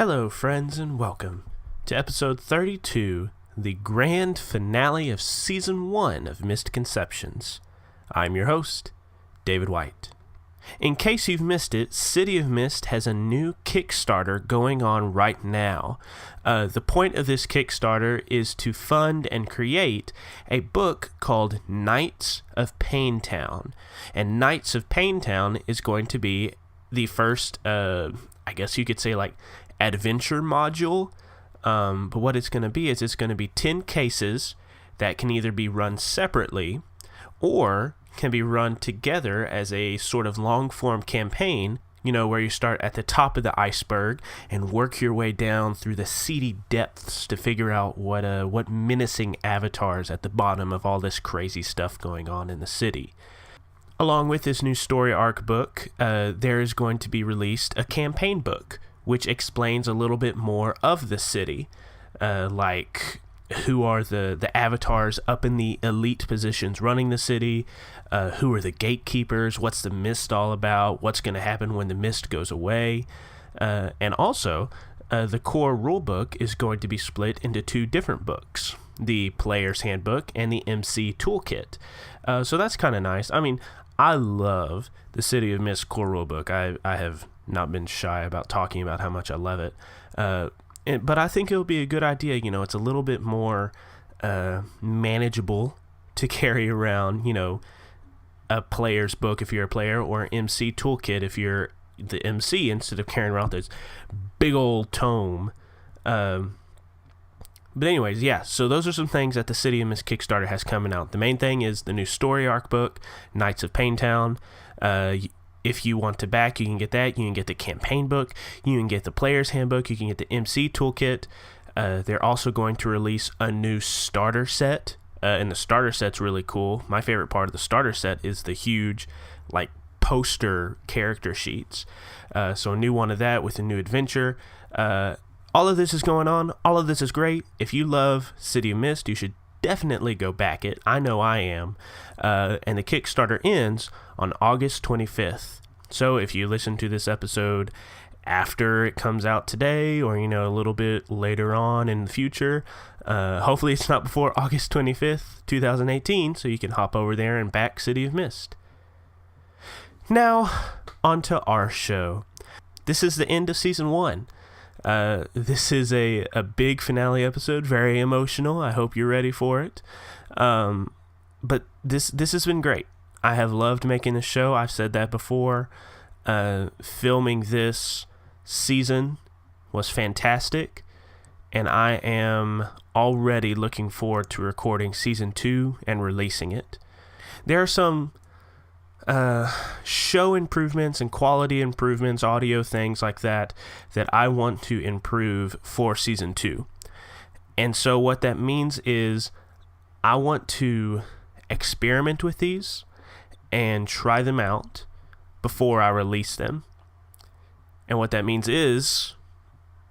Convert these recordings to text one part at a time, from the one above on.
Hello, friends, and welcome to episode 32, the grand finale of season 1 of Mistconceptions. I'm your host, David White. In case you've missed it, City of Mist has a new Kickstarter going on right now. The point of this Kickstarter is to fund and create a book called Knights of Paintown. And Knights of Paintown is going to be the first, I guess you could say, like, adventure module. But what it's going to be is it's going to be 10 cases that can either be run separately or can be run together as a sort of long-form campaign, you know, where you start at the top of the iceberg and work your way down through the seedy depths to figure out what menacing avatars at the bottom of all this crazy stuff going on in the city. Along with this new story arc book, there is going to be released a campaign book, which explains a little bit more of the city, like who are the avatars up in the elite positions running the city, who are the gatekeepers, what's the mist all about, what's going to happen when the mist goes away, and also the core rulebook is going to be split into 2 different books, the Player's Handbook and the MC Toolkit. So that's kind of nice. I mean, I love the City of Mist core rulebook. I have not been shy about talking about how much I love it. But I think it'll be a good idea. You know, it's a little bit more manageable to carry around, you know, a player's book if you're a player, or an MC toolkit if you're the MC, instead of carrying around this big old tome. But anyways, yeah, so those are some things that the City of Mist Kickstarter has coming out. The main thing is the new story arc book, Knights of Paintown. If you want to back, you can get that. You can get the campaign book. You can get the Player's Handbook. You can get the MC Toolkit. They're also going to release a new starter set, and the starter set's really cool. My favorite part of the starter set is the huge, like, poster character sheets. So a new one of that with a new adventure. All of this is going on. All of this is great. If you love City of Mist, you should definitely go back it. I know I am. And the Kickstarter ends on August 25th. So if you listen to this episode after it comes out today, or, you know, a little bit later on in the future, hopefully it's not before August 25th, 2018, so you can hop over there and back City of Mist. Now, on to our show. This is the end of season 1. This is a big finale episode, very emotional. I hope you're ready for it. But this has been great. I have loved making this show. I've said that before. Filming this season was fantastic, and I am already looking forward to recording season 2 and releasing it. There are some show improvements and quality improvements, audio things like that I want to improve for season 2. And so what that means is I want to experiment with these and try them out before I release them. And what that means is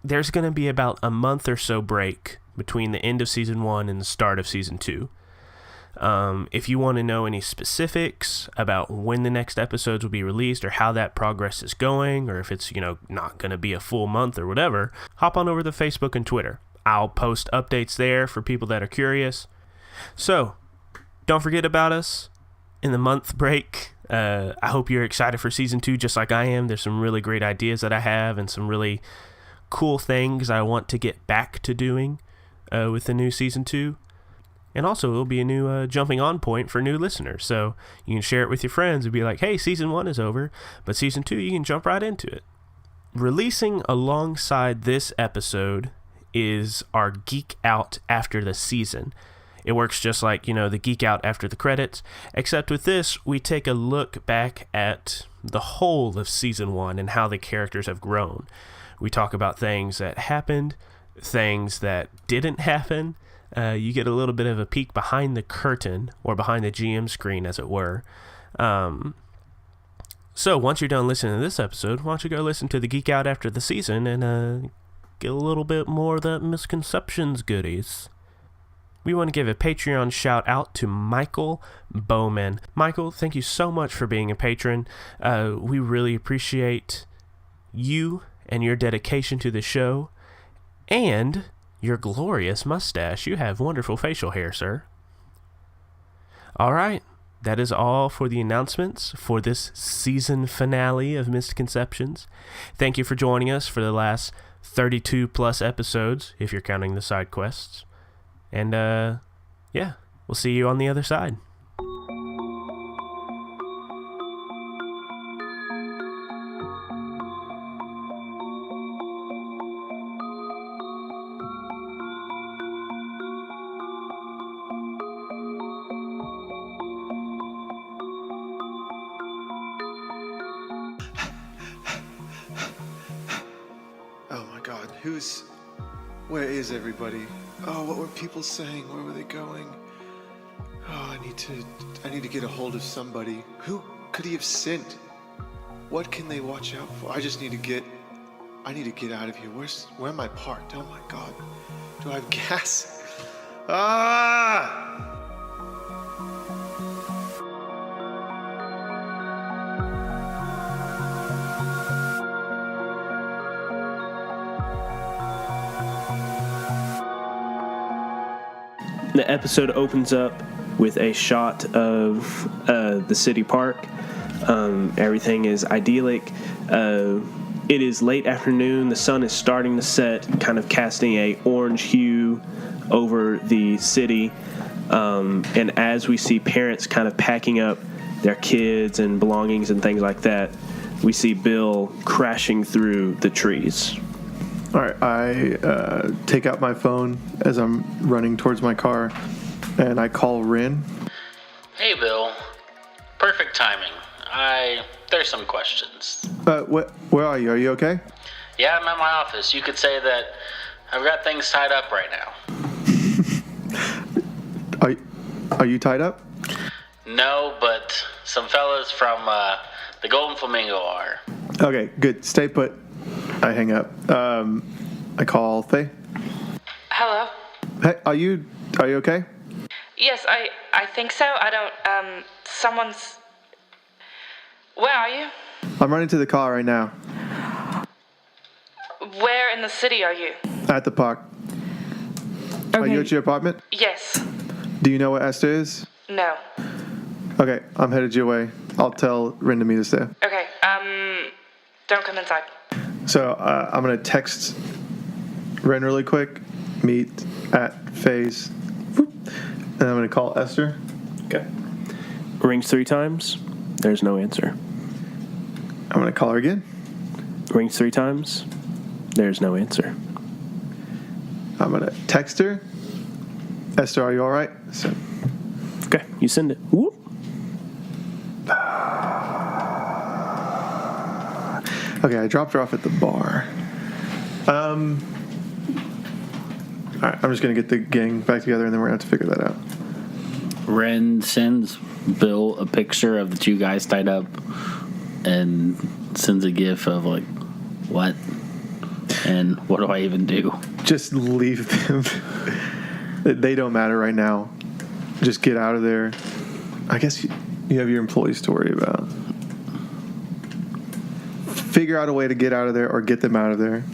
there's going to be about a month or so break between the end of season 1 and the start of season 2. If you want to know any specifics about when the next episodes will be released, or how that progress is going, or if it's, you know, not going to be a full month or whatever, hop on over to Facebook and Twitter. I'll post updates there for people that are curious. So, don't forget about us in the month break. I hope you're excited for season 2 just like I am. There's some really great ideas that I have, and some really cool things I want to get back to doing with the new season 2. And also, it'll be a new jumping on point for new listeners. So you can share it with your friends and be like, hey, season 1 is over, but season 2, you can jump right into it. Releasing alongside this episode is our Geek Out after the season. It works just like, you know, the Geek Out after the credits, except with this, we take a look back at the whole of season 1 and how the characters have grown. We talk about things that happened, things that didn't happen. You get a little bit of a peek behind the curtain, or behind the GM screen, as it were. So once you're done listening to this episode, why don't you go listen to the Geek Out after the season and get a little bit more of that Misconceptions goodies. We want to give a Patreon shout out to Michael Bowman. Michael, thank you so much for being a patron. We really appreciate you and your dedication to the show, and your glorious mustache. You have wonderful facial hair, sir. All right, that is all for the announcements for this season finale of Mistconceptions. Thank you for joining us for the last 32 plus episodes, if you're counting the side quests. And yeah, we'll see you on the other side. Where is everybody? Oh, what were people saying? Where were they going? Oh, I need to get a hold of somebody. Who could he have sent? What can they watch out for? I need to get out of here. Where am I parked? Oh my God. Do I have gas? Ah! The episode opens up with a shot of the city park. Everything is idyllic. It is late afternoon. The sun is starting to set, kind of casting a orange hue over the city. And as we see parents kind of packing up their kids and belongings and things like that, we see Bill crashing through the trees. All right, I take out my phone as I'm running towards my car, and I call Rin. Hey, Bill. Perfect timing. There's some questions. Where are you? Are you okay? Yeah, I'm at my office. You could say that I've got things tied up right now. Are you tied up? No, but some fellas from the Golden Flamingo are. Okay, good. Stay put. I hang up. I call Faye. Hello? Hey, are you okay? Yes, I think so. I don't, someone's... Where are you? I'm running to the car right now. Where in the city are you? At the park. Okay. Are you at your apartment? Yes. Do you know where Esther is? No. Okay, I'm headed your way. I'll tell Rin to meet us there. Okay, don't come inside. So I'm going to text Ren really quick, meet at Faye's, and I'm going to call Esther. Okay. Rings 3 times. There's no answer. I'm going to call her again. Rings 3 times. There's no answer. I'm going to text her. Esther, are you all right? So. Okay, you send it. Whoop. Okay, I dropped her off at the bar. All right, I'm just going to get the gang back together, and then we're going to have to figure that out. Ren sends Bill a picture of the 2 guys tied up and sends a gif of, like, what? And what do I even do? Just leave them. They don't matter right now. Just get out of there. I guess you have your employees to worry about. Figure out a way to get out of there or get them out of there.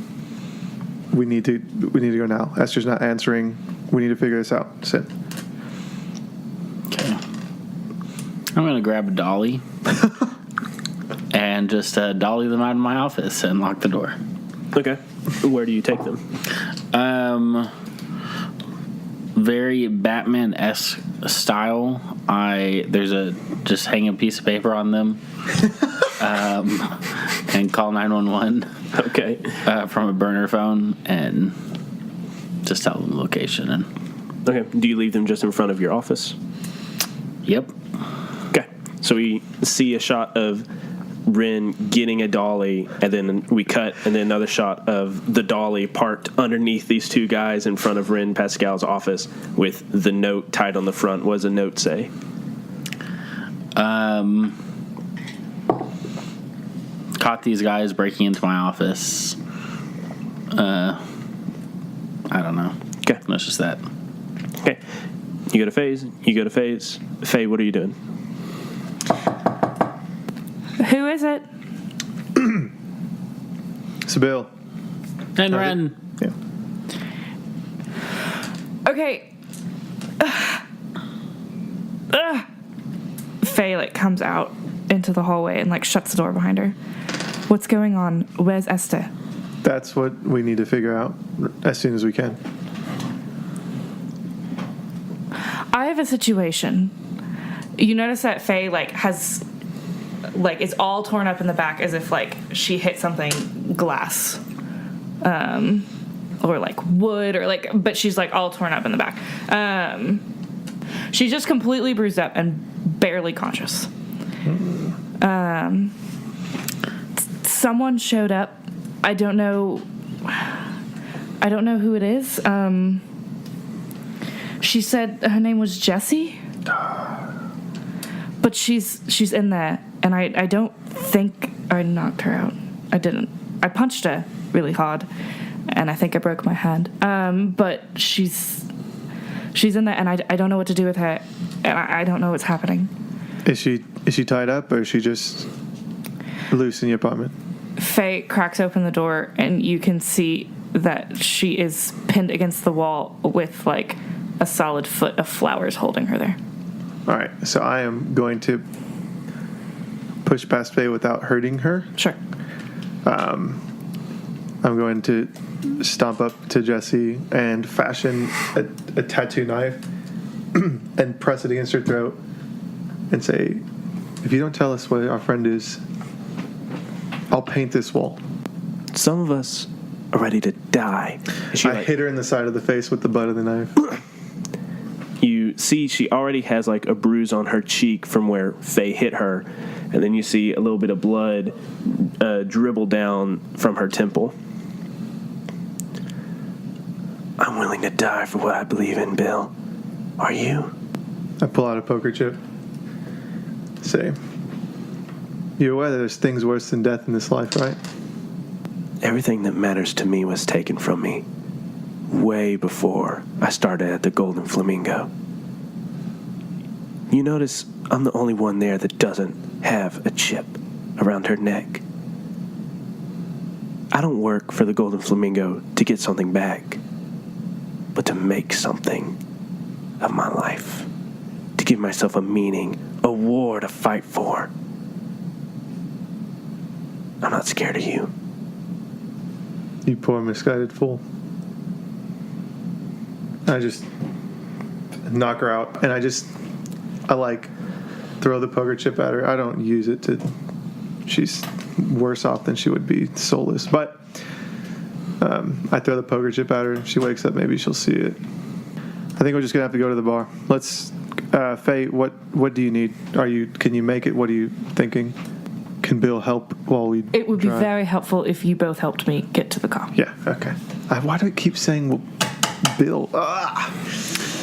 We need to go now. Esther's not answering. We need to figure this out. Sit. Okay. I'm going to grab a dolly and just dolly them out of my office and lock the door. Okay. Where do you take them? Very Batman-esque style. Just hang a piece of paper on them. And call 911. Okay. From a burner phone and just tell them the location. And okay. Do you leave them just in front of your office? Yep. Okay. So we see a shot of Rin getting a dolly, and then we cut, and then another shot of the dolly parked underneath these 2 guys in front of Rin Pascal's office with the note tied on the front. What does the note say? Caught these guys breaking into my office. I don't know. Okay. That's just that. Okay. You go to Faye's. Faye, what are you doing? Who is it? Bill. And Ren. Yeah. Okay. Faye, like, comes out into the hallway and, like, shuts the door behind her. What's going on? Where's Esther? That's what we need to figure out as soon as we can. I have a situation. You notice that Faye, like, has, like, is all torn up in the back as if, like, she hit something glass. Or, like, wood, or, like, but she's, like, all torn up in the back. She's just completely bruised up and barely conscious. Someone showed up. I don't know who it is. She said her name was Jessie. But she's in there, and I don't think I knocked her out. I didn't. I punched her really hard, and I think I broke my hand. But she's in there, and I don't know what to do with her, and I don't know what's happening. Is she tied up, or is she just loose in the apartment? Faye cracks open the door, and you can see that she is pinned against the wall with, like, a solid foot of flowers holding her there. All right, so I am going to push past Faye without hurting her. Sure. I'm going to stomp up to Jessie and fashion a tattoo knife and press it against her throat and say, if you don't tell us what our friend is, I'll paint this wall. Some of us are ready to die. I hit her in the side of the face with the butt of the knife. You see she already has like a bruise on her cheek from where Faye hit her, and then you see a little bit of blood dribble down from her temple. I'm willing to die for what I believe in, Bill. Are you? I pull out a poker chip. Say, you're aware that there's things worse than death in this life, right? Everything that matters to me was taken from me way before I started at the Golden Flamingo. You notice I'm the only one there that doesn't have a chip around her neck. I don't work for the Golden Flamingo to get something back, but to make something of my life, to give myself a meaning, a war to fight for. I'm not scared of you. You poor misguided fool. I just knock her out, and I like throw the poker chip at her. I don't use it to. She's worse off than she would be soulless, but I throw the poker chip at her. She wakes up. Maybe she'll see it. I think we're just gonna have to go to the bar. Let's, Faye. What do you need? Can you make it? What are you thinking? Can Bill help while we? It would be drive? very helpful if you both helped me get to the car. Yeah. Okay. Why do I keep saying Bill?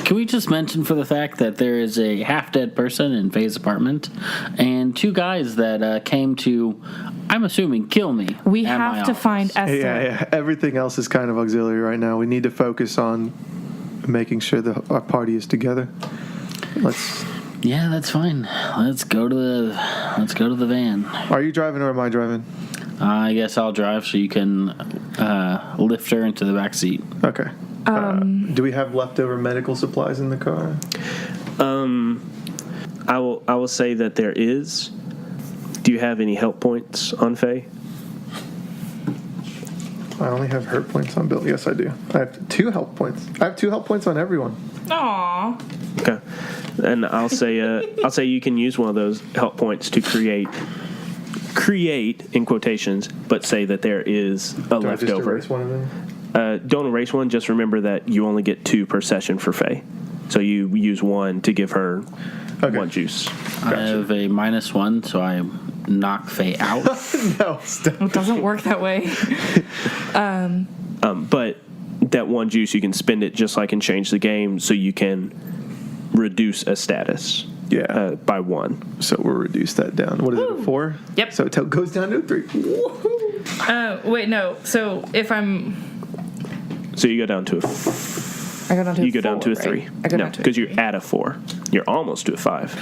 Can we just mention for the fact that there is a half-dead person in Faye's apartment and two guys that came to, I'm assuming, kill me. We at my have to office. find Esther. Yeah. Everything else is kind of auxiliary right now. We need to focus on making sure that our party is together. Yeah, that's fine. Let's go to the van. Are you driving or am I driving? I guess I'll drive so you can lift her into the back seat. Okay. Do we have leftover medical supplies in the car? I will say that there is. Do you have any help points on Faye? I only have hurt points on Bill. Yes, I do. I have 2 help points. I have 2 help points on everyone. Aww. Okay. And I'll say you can use one of those help points to create in quotations, but say that there is a Do I just leftover. erase one of them? Don't erase one. Just remember that you only get 2 per session for Faye. So you use 1 to give her 1 juice. I have a -1, so I knock Faye out. No, stop. It doesn't work that way. But that 1 juice, you can spend it just like in Change the Game, so you can reduce a status. Yeah. By 1. So we'll reduce that down. What is it, a 4? Yep. So it goes down to a 3. Woohoo! Wait, no. So if I'm... So you go down to a I go down to a 4, down to a 3. right? I go No, down to a because you're at a 4. You're almost to a 5.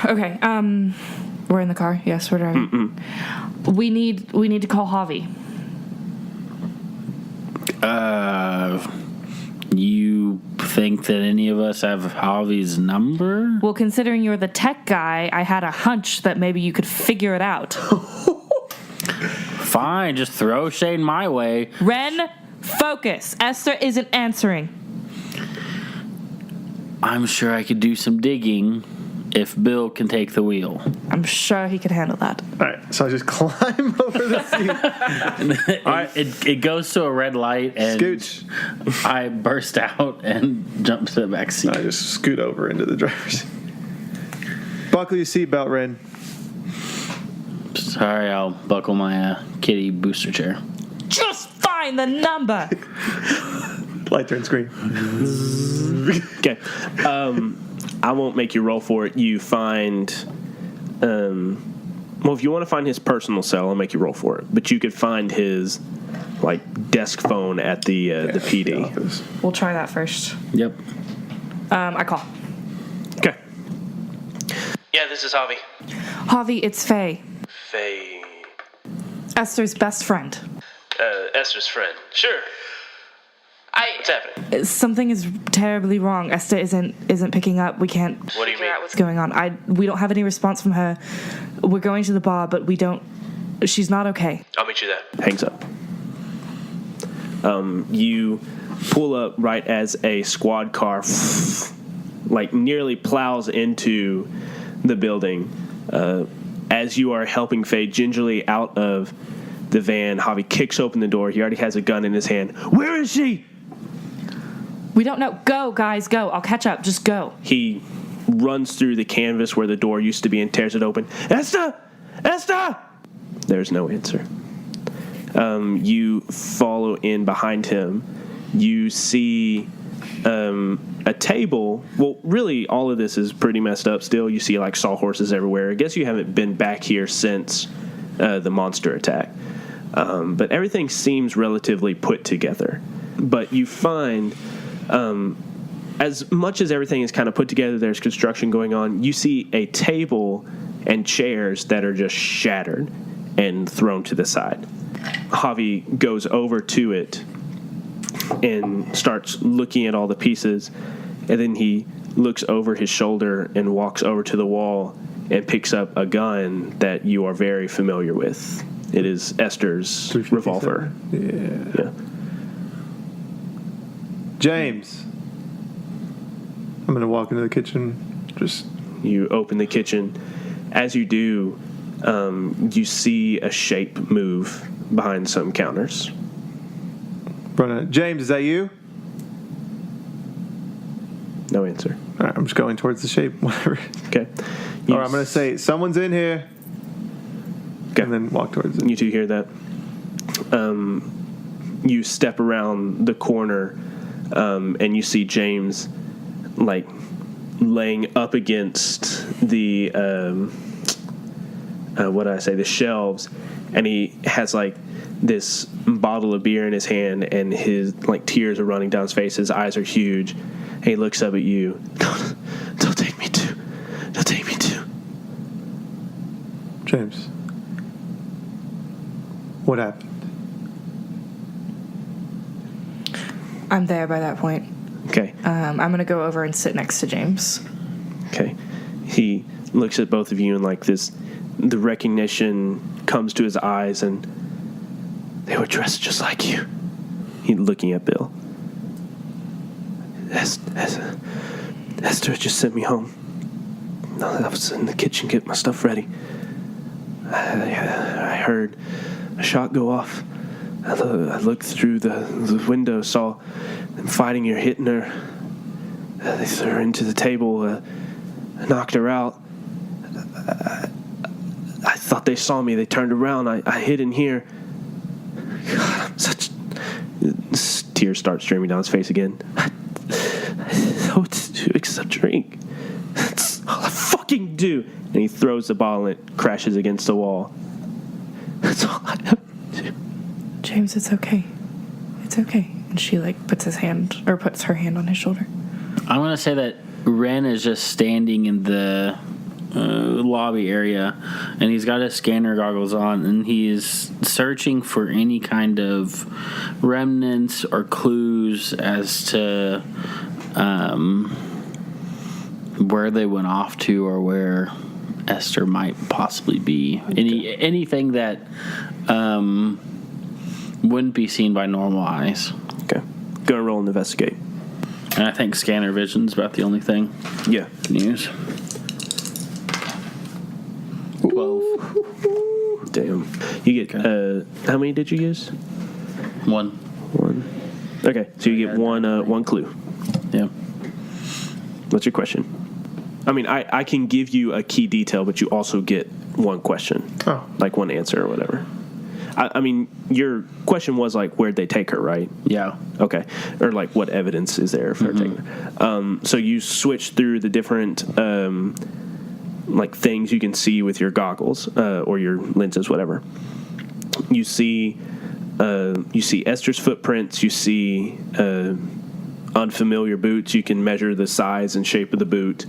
Okay, we're in the car. Yes, we're driving. We need to call Javi. You think that any of us have Javi's number? Well, considering you're the tech guy, I had a hunch that maybe you could figure it out. Fine, just throw shade my way. Ren, focus. Esther isn't answering. I'm sure I could do some digging if Bill can take the wheel. I'm sure he could handle that. All right, so I just climb over the seat. All right, it goes to a red light, and Scooch. I burst out and jump to the back seat. I just scoot over into the driver's seat. Buckle your seatbelt, Ren. Sorry, I'll buckle my kitty booster chair. Just find the number. Light turns green. Okay. I won't make you roll for it. You find, well, if you want to find his personal cell, I'll make you roll for it. But you could find his, desk phone at the PD. We'll try that first. Yep. I call. Okay. Yeah, this is Javi. Javi, it's Faye. Faye. Esther's best friend. Esther's friend. Sure. What's happening? Something is terribly wrong. Esther isn't picking up. We can't What do you figure mean? out what's going on. We don't have any response from her. We're going to the bar, but we don't. She's not okay. I'll meet you there. Hangs up. You pull up right as a squad car, nearly plows into the building. As you are helping Faye gingerly out of the van, Javi kicks open the door. He already has a gun in his hand. Where is she? We don't know. Go, guys, go. I'll catch up. Just go. He runs through the canvas where the door used to be and tears it open. Esther! Esther! There's no answer. You follow in behind him. You see a table. Well, really, all of this is pretty messed up still. You see, sawhorses everywhere. I guess you haven't been back here since the monster attack. But everything seems relatively put together. But you find, as much as everything is kind of put together, there's construction going on, you see a table and chairs that are just shattered and thrown to the side. Javi goes over to it and starts looking at all the pieces, and then he looks over his shoulder and walks over to the wall and picks up a gun that you are very familiar with. It is Esther's revolver. Yeah. James. I'm going to walk into the kitchen. You open the kitchen. As you do, you see a shape move behind some counters. James, is that you? No answer. All right, I'm just going towards the shape. Whatever. Okay. All right, I'm going to say, someone's in here. Okay. And then walk towards it. You two hear that. You step around the corner, and you see James, laying up against the, the shelves, and he has, this bottle of beer in his hand, and his, tears are running down his face. His eyes are huge, and he looks up at you. Don't take me too. Don't take me too. James. What happened? I'm there by that point. Okay. I'm going to go over and sit next to James. Okay. He looks at both of you and the recognition comes to his eyes, and they were dressed just like you. He's looking at Bill. Esther just sent me home. No, I was in the kitchen getting my stuff ready. I heard a shot go off. I looked through the window, saw them fighting her, hitting her. They threw her into the table, knocked her out. I thought they saw me. They turned around. I hid in here. God, I'm such... Tears start streaming down his face again. I don't do except drink. That's all I fucking do. And he throws the bottle and it crashes against the wall. That's all I ever do. James, it's okay. It's okay. And she puts her hand on his shoulder. I'm going to say that Ren is just standing in the lobby area, and he's got his scanner goggles on, and he is searching for any kind of remnants or clues as to where they went off to or where Esther might possibly be. Anything that wouldn't be seen by normal eyes. Okay. Go and roll and investigate. And I think scanner vision's about the only thing Yeah. you can use. 12. Damn. You get, how many did you use? 1. One. Okay, so you get one clue. Yeah. What's your question? I mean, I can give you a key detail, but you also get one question. Oh. Like one answer or whatever. I mean, your question was like, where'd they take her, right? Yeah. Okay. Or like, what evidence is there for her taking her? So you switch through the different like things you can see with your goggles or your lenses, whatever. You see Esther's footprints. You see unfamiliar boots. You can measure the size and shape of the boot,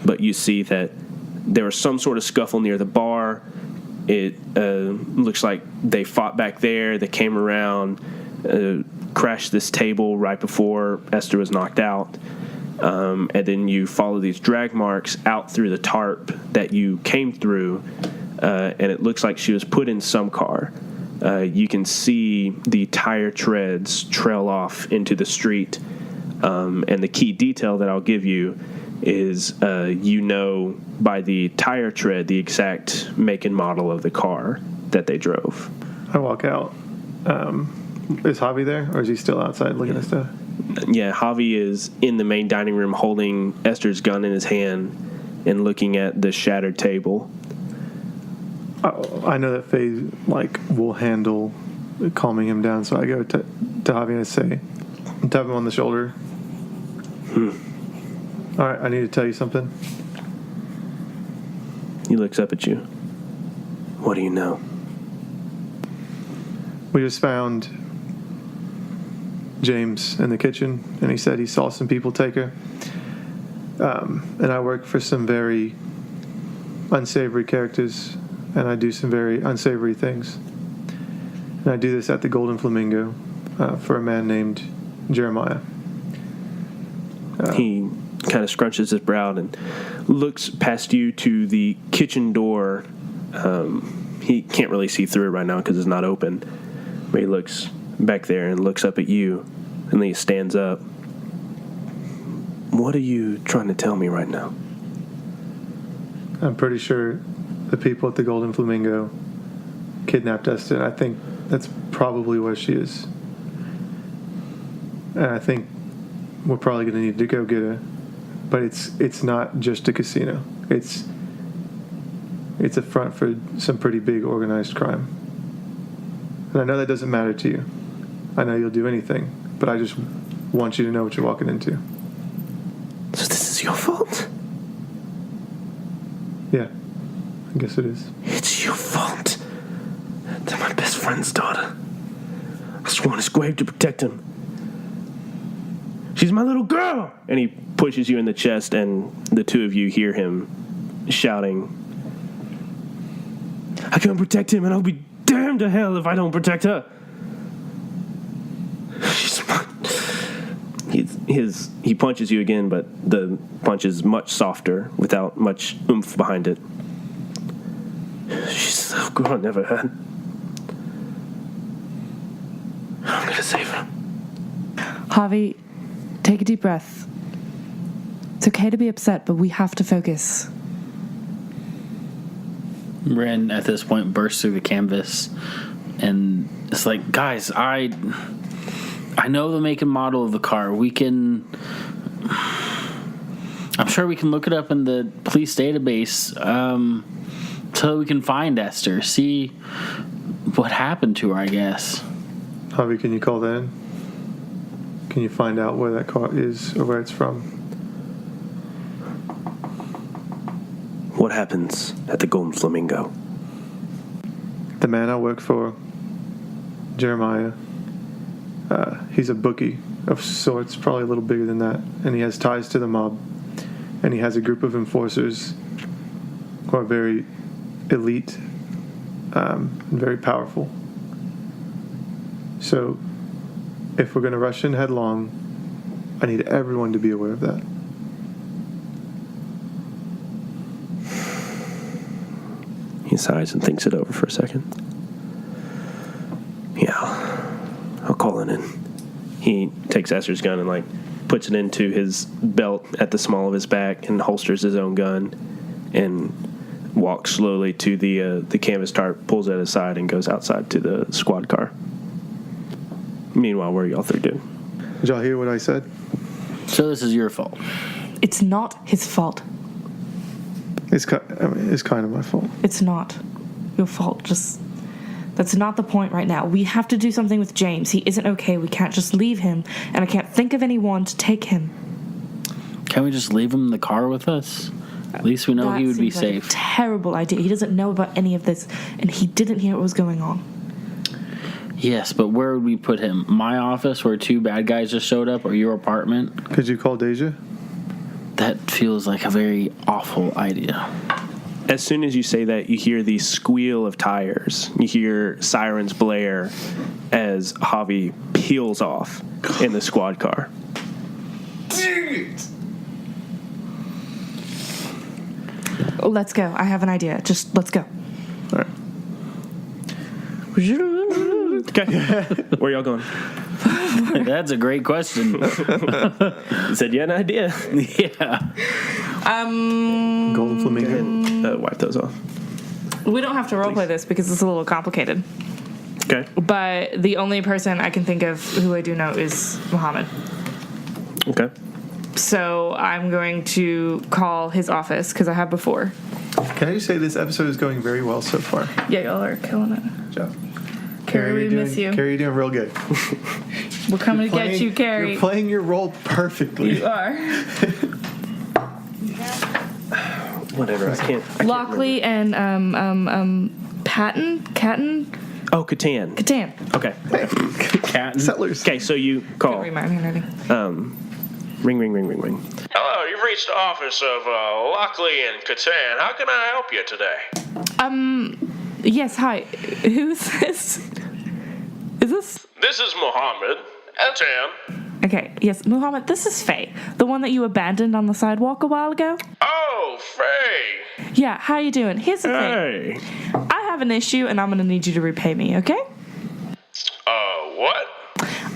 but you see that there was some sort of scuffle near the bar. It looks like they fought back there. They came around, crashed this table right before Esther was knocked out. And then you follow these drag marks out through the tarp that you came through, and it looks like she was put in some car. You can see the tire treads trail off into the street, and the key detail that I'll give you is by the tire tread the exact make and model of the car that they drove. I walk out. Is Javi there, or is he still outside looking at stuff? Yeah, Javi is in the main dining room holding Esther's gun in his hand and looking at the shattered table. I know that Faye will handle calming him down, so I go to Javi and I say, tap him on the shoulder. All right, I need to tell you something. He looks up at you. What do you know? We just found James in the kitchen, and he said he saw some people take her. And I work for some very unsavory characters, and I do some very unsavory things. And I do this at the Golden Flamingo for a man named Jeremiah. He kind of scrunches his brow and looks past you to the kitchen door. He can't really see through it right now because it's not open. But he looks back there and looks up at you, and then he stands up. What are you trying to tell me right now? I'm pretty sure the people at the Golden Flamingo kidnapped Esther. I think that's probably where she is. And I think we're probably going to need to go get her. But it's not just a casino. It's a front for some pretty big organized crime. And I know that doesn't matter to you. I know you'll do anything, but I just want you to know what you're walking into. So this is your fault? Yeah, I guess it is. It's your fault. They're my best friend's daughter. I swore on his grave to protect him. She's my little girl! And he pushes you in the chest, and the two of you hear him shouting, I can't protect him, and I'll be damned to hell if I don't protect her. She's he punches you again, but the punch is much softer, without much oomph behind it. She's the girl I never had. I'm gonna save her. Javi, take a deep breath. It's okay to be upset, but we have to focus. Ren, at this point, bursts through the canvas, and it's like, guys, I know the make and model of the car. I'm sure we can look it up in the police database so we can find Esther, see what happened to her, I guess. Javi, can you call that in? Can you find out where that car is or where it's from? What happens at the Golden Flamingo? The man I work for, Jeremiah, he's a bookie of sorts, probably a little bigger than that, and he has ties to the mob. and he has a group of enforcers who are very elite and very powerful. So if we're going to rush in headlong, I need everyone to be aware of that. He sighs and thinks it over for a second. Yeah, I'll call it in. He takes Esther's gun and, like, puts it into his belt at the small of his back and holsters his own gun and walks slowly to the canvas tarp, pulls it aside, and goes outside to the squad car. Meanwhile, where are y'all three doing? Did y'all hear what I said? So this is your fault. It's not his fault. It's kind of my fault. It's not your fault. Just, that's not the point right now. We have to do something with James. He isn't okay. We can't just leave him, and I can't think of anyone to take him. Can't we just leave him in the car with us? At least we know That he would be seems like safe. a terrible idea. He doesn't know about any of this, and he didn't hear what was going on. Yes, but where would we put him? My office, where 2 bad guys just showed up, or your apartment? Could you call Deja? That feels like a very awful idea. As soon as you say that, you hear the squeal of tires. You hear sirens blare as Javi peels off in the squad car. Oh, let's go. I have an idea. Just let's go. All right. Okay. Where y'all going? That's a great question. You said you had an idea. Yeah. Golden Flamingo. Wipe those off. We don't have to roleplay this because it's a little complicated. Okay. But the only person I can think of who I do know is Muhammad. Okay. So I'm going to call his office because I have before. Can I just say this episode is going very well so far? Yeah, y'all are killing it. Good job. Carrie, we miss you. Carrie, you're doing real good. We're coming to get you, Carrie. You're playing your role perfectly. You are. Whatever. I can't Lockley and Catton. Oh, Catan. Catan. Okay. Cat. Settlers. Okay, so you call. Read my handwriting. Ring, ring, ring, ring, ring. Hello, you've reached the office of Lockley and Catan. How can I help you today? Yes, hi. Who's this? Is this? This is Mohammed. Catan. Okay, yes, Muhammad, this is Faye. The one that you abandoned on the sidewalk a while ago? Oh, Faye. Yeah, how you doing? Here's the thing. Hey. I have an issue and I'm gonna need you to repay me, okay? What?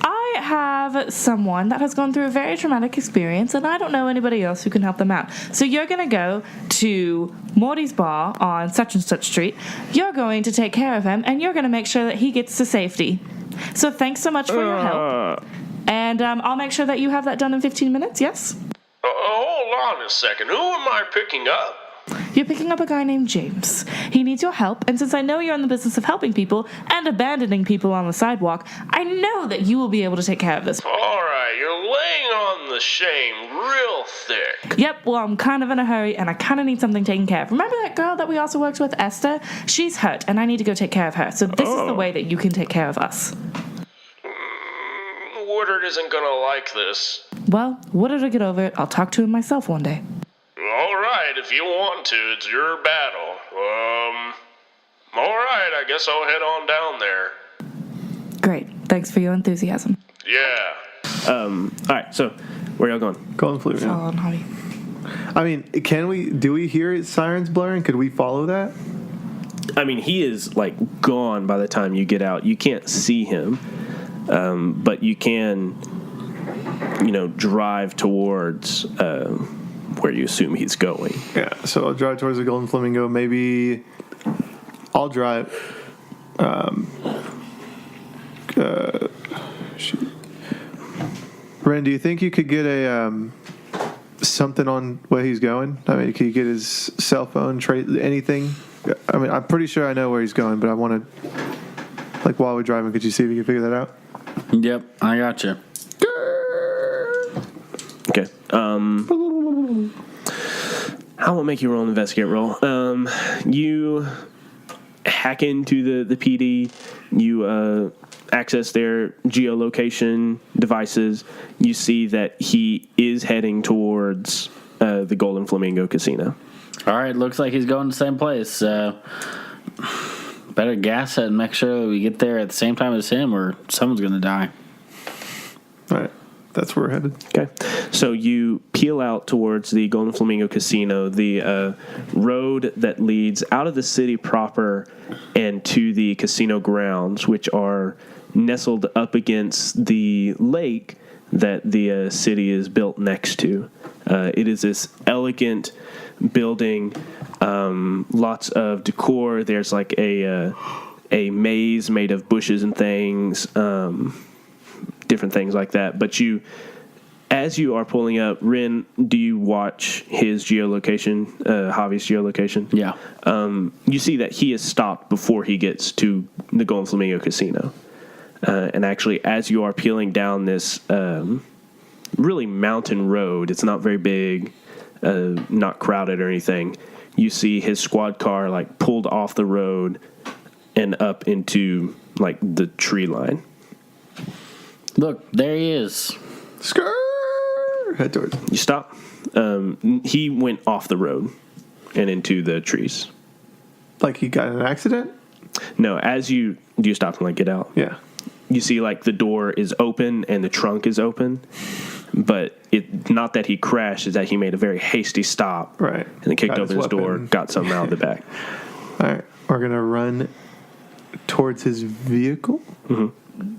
I have someone that has gone through a very traumatic experience and I don't know anybody else who can help them out. So you're going to go to Morty's bar on such and such street. You're going to take care of him and you're going to make sure that he gets to safety. So thanks so much for your help. And I'll make sure that you have that done in 15 minutes, yes? Hold on a second. Who am I picking up? You're picking up a guy named James. He needs your help, and since I know you're in the business of helping people and abandoning people on the sidewalk, I know that you will be able to take care of this. All right, you're laying on the shame real thick. Yep, well, I'm kind of in a hurry, and I kind of need something taken care of. Remember that girl that we also worked with, Esther? She's hurt, and I need to go take care of her. So this is the way that you can take care of us. Woodard isn't gonna like this. Well, Woodard will get over it. I'll talk to him myself one day. All right, if you want to, it's your battle. All right, I guess I'll head on down there. Great. Thanks for your enthusiasm. Yeah. All right, so where y'all going? Golden Flamingo. Follow on, Javi. I mean, do we hear sirens blaring? Could we follow that? I mean, he is, like, gone by the time you get out. You can't see him, but you can, drive towards where you assume he's going. Yeah, so I'll drive towards the Golden Flamingo. Maybe I'll drive. Shoot. Ren, do you think you could get a something on where he's going? I mean, could you get his cell phone, anything? I mean, I'm pretty sure I know where he's going, but I want to, while we're driving, could you see if you can figure that out? Yep, I got you. Okay. I won't make you roll an investigate roll. You hack into the PD. You access their geolocation devices. You see that he is heading towards the Golden Flamingo Casino. All right, looks like he's going to the same place. Better gas it and make sure that we get there at the same time as him, or someone's going to die. All right. That's where we're headed. Okay. So you peel out towards the Golden Flamingo Casino, the road that leads out of the city proper and to the casino grounds, which are nestled up against the lake that the city is built next to. It is this elegant building, lots of decor. There's like a maze made of bushes and things, different things like that. But as you are pulling up, Ren, do you watch his geolocation, Javi's geolocation? Yeah. You see that he is stopped before he gets to the Golden Flamingo Casino. And actually, as you are peeling down this really mountain road, it's not very big, not crowded or anything, you see his squad car like pulled off the road and up into like the tree line. Look, there he is. Skrrr! Head towards. You stop. He went off the road and into the trees. Like he got in an accident? No, do you stop and like get out? Yeah. You see like the door is open and the trunk is open, but it not that he crashed, is that he made a very hasty stop. Right. And then kicked open his door, got something out of the back. All right. We're going to run towards his vehicle. Mm-hmm.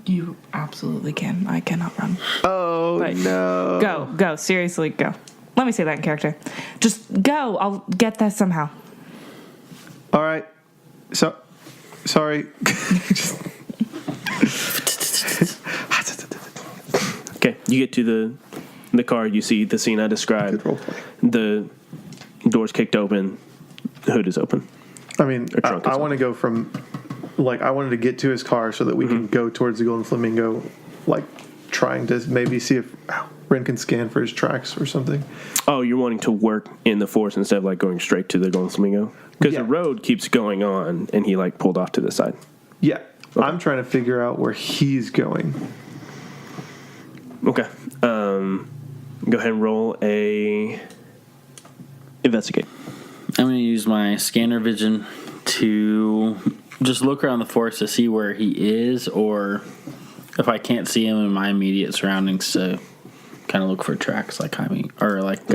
You absolutely can. I cannot run. Oh, But no. Go. Seriously, go. Let me say that in character. Just go. I'll get there somehow. All right. So, sorry. Okay, you get to the car. You see the scene I described. Good roleplay. The door's kicked open. The hood is open. I mean, trunk I is want to go from, like, I wanted to get to his car so that we can go towards the Golden Flamingo, like, trying to maybe see if Ren can scan for his tracks or something. Oh, you're wanting to work in the forest instead of like going straight to the Golden Flamingo? Because Yeah. the road keeps going on, and he like pulled off to the side. Yeah. I'm trying to figure out where he's going. Okay. Go ahead and roll a investigate. I'm going to use my scanner vision to just look around the forest to see where he is, or if I can't see him in my immediate surroundings, to kind of look for tracks like I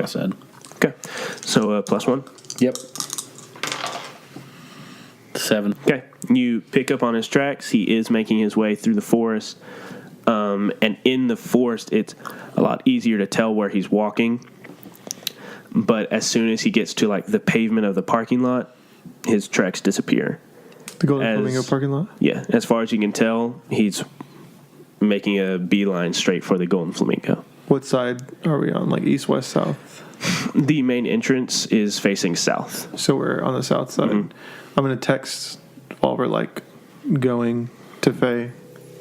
said. Okay. So +1. Yep. 7. Okay. You pick up on his tracks. He is making his way through the forest. And in the forest, it's a lot easier to tell where he's walking. But as soon as he gets to like the pavement of the parking lot, his tracks disappear. The Golden Flamingo parking lot? Yeah. As far as you can tell, he's making a beeline straight for the Golden Flamingo. What side are we on? Like east, west, south? The main entrance is facing south. So we're on the south side. I'm going to text while we're like going to Faye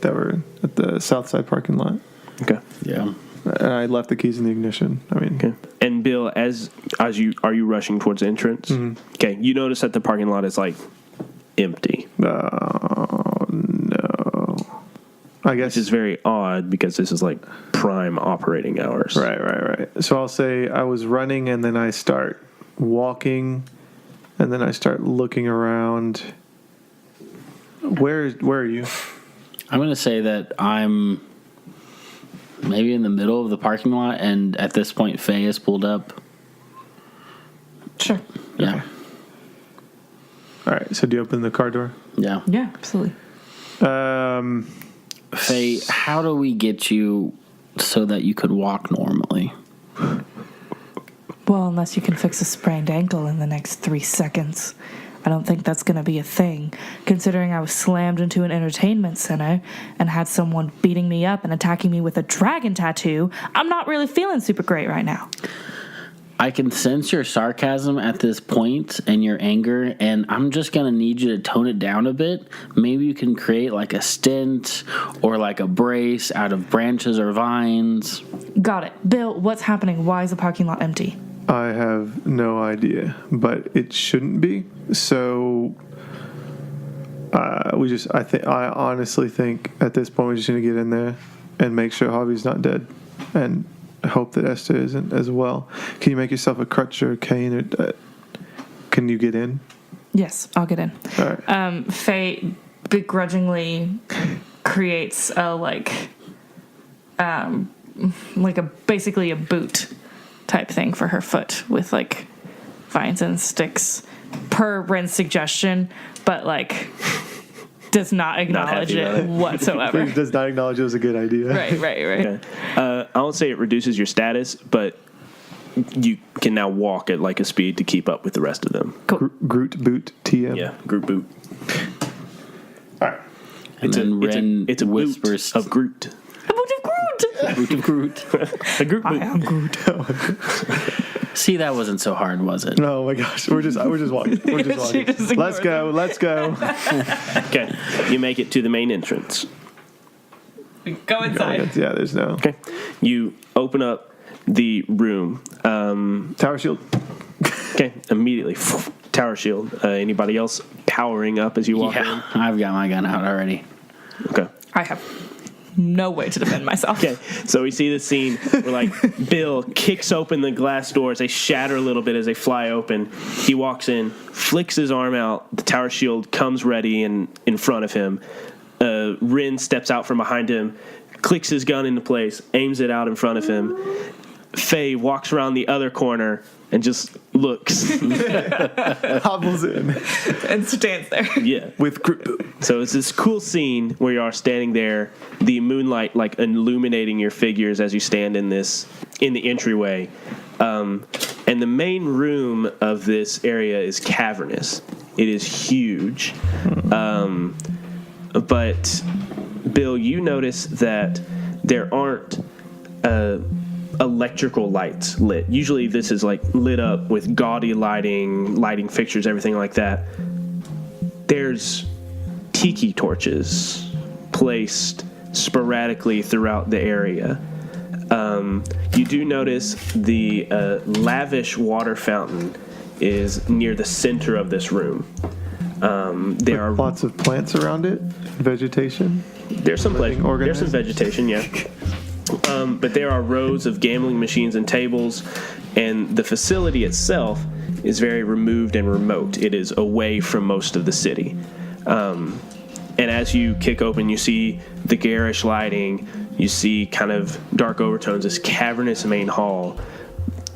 that we're at the south side parking lot. Okay. Yeah. And I left the keys in the ignition. I mean, Okay. And Bill, as you are you rushing towards the entrance? Okay. You notice that the parking lot is like empty, oh no. I guess which is very odd because this is like prime operating hours. Right. So I'll say I was running and then I start walking and then I start looking around. Where are you? I'm going to say that I'm maybe in the middle of the parking lot, and at this point, Faye is pulled up. Sure. Yeah. All right. So do you open the car door? Yeah. Yeah, absolutely. Faye, how do we get you so that you could walk normally? Well, unless you can fix a sprained ankle in the next 3 seconds. I don't think that's going to be a thing, considering I was slammed into an entertainment center and had someone beating me up and attacking me with a dragon tattoo. I'm not really feeling super great right now. I can sense your sarcasm at this point and your anger, and I'm just going to need you to tone it down a bit. Maybe you can create like a stent or like a brace out of branches or vines. Got it. Bill, what's happening? Why is the parking lot empty? I have no idea, but it shouldn't be. So I honestly think at this point we're just gonna get in there and make sure Javi's not dead, and hope that Esther isn't as well. Can you make yourself a crutch or a cane? Or, can you get in? Yes, I'll get in. All right. Faye begrudgingly creates a basically a boot type thing for her foot with like vines and sticks per Ren's suggestion, but like does not acknowledge it whatsoever. Does not acknowledge it was a good idea. Right. Okay. I won't say it reduces your status, but you can now walk at like a speed to keep up with the rest of them. Cool. Groot boot TM. Yeah, group boot. All right. And then Ren it's a whispers boot of Groot. A boot of Groot. Boot of Groot. A Groot I boot. am Groot. See, that wasn't so hard, was it? Oh my gosh, we're just walking. We're just walking. She just ignores Let's go. Okay, you make it to the main entrance. Go inside. Yeah, there's no Okay, you open up the room. tower shield. Okay, immediately tower shield. Anybody else powering up as you walk Yeah, I've got my gun out already. in? Okay. I have no way to defend myself. Okay, so we see this scene where, like, Bill kicks open the glass doors. They shatter a little bit as they fly open. He walks in, flicks his arm out. The tower shield comes ready and in front of him. Rin steps out from behind him, clicks his gun into place, aims it out in front of him. Faye walks around the other corner and just looks. Hobbles in And stands there. Yeah. with Groot boot. So it's this cool scene where you are standing there, the moonlight like illuminating your figures as you stand in the entryway. And the main room of this area is cavernous. It is huge. But Bill, you notice that there aren't electrical lights lit. Usually this is like lit up with gaudy lighting fixtures, everything like that. There's tiki torches placed sporadically throughout the area. You do notice the lavish water fountain is near the center of this room. There are Lots of plants around it, vegetation. there's some living there's some organisms. vegetation, yeah. But there are rows of gambling machines and tables, and the facility itself is very removed and remote. It is away from most of the city. And as you kick open, you see the garish lighting, you see kind of dark overtones, this cavernous main hall,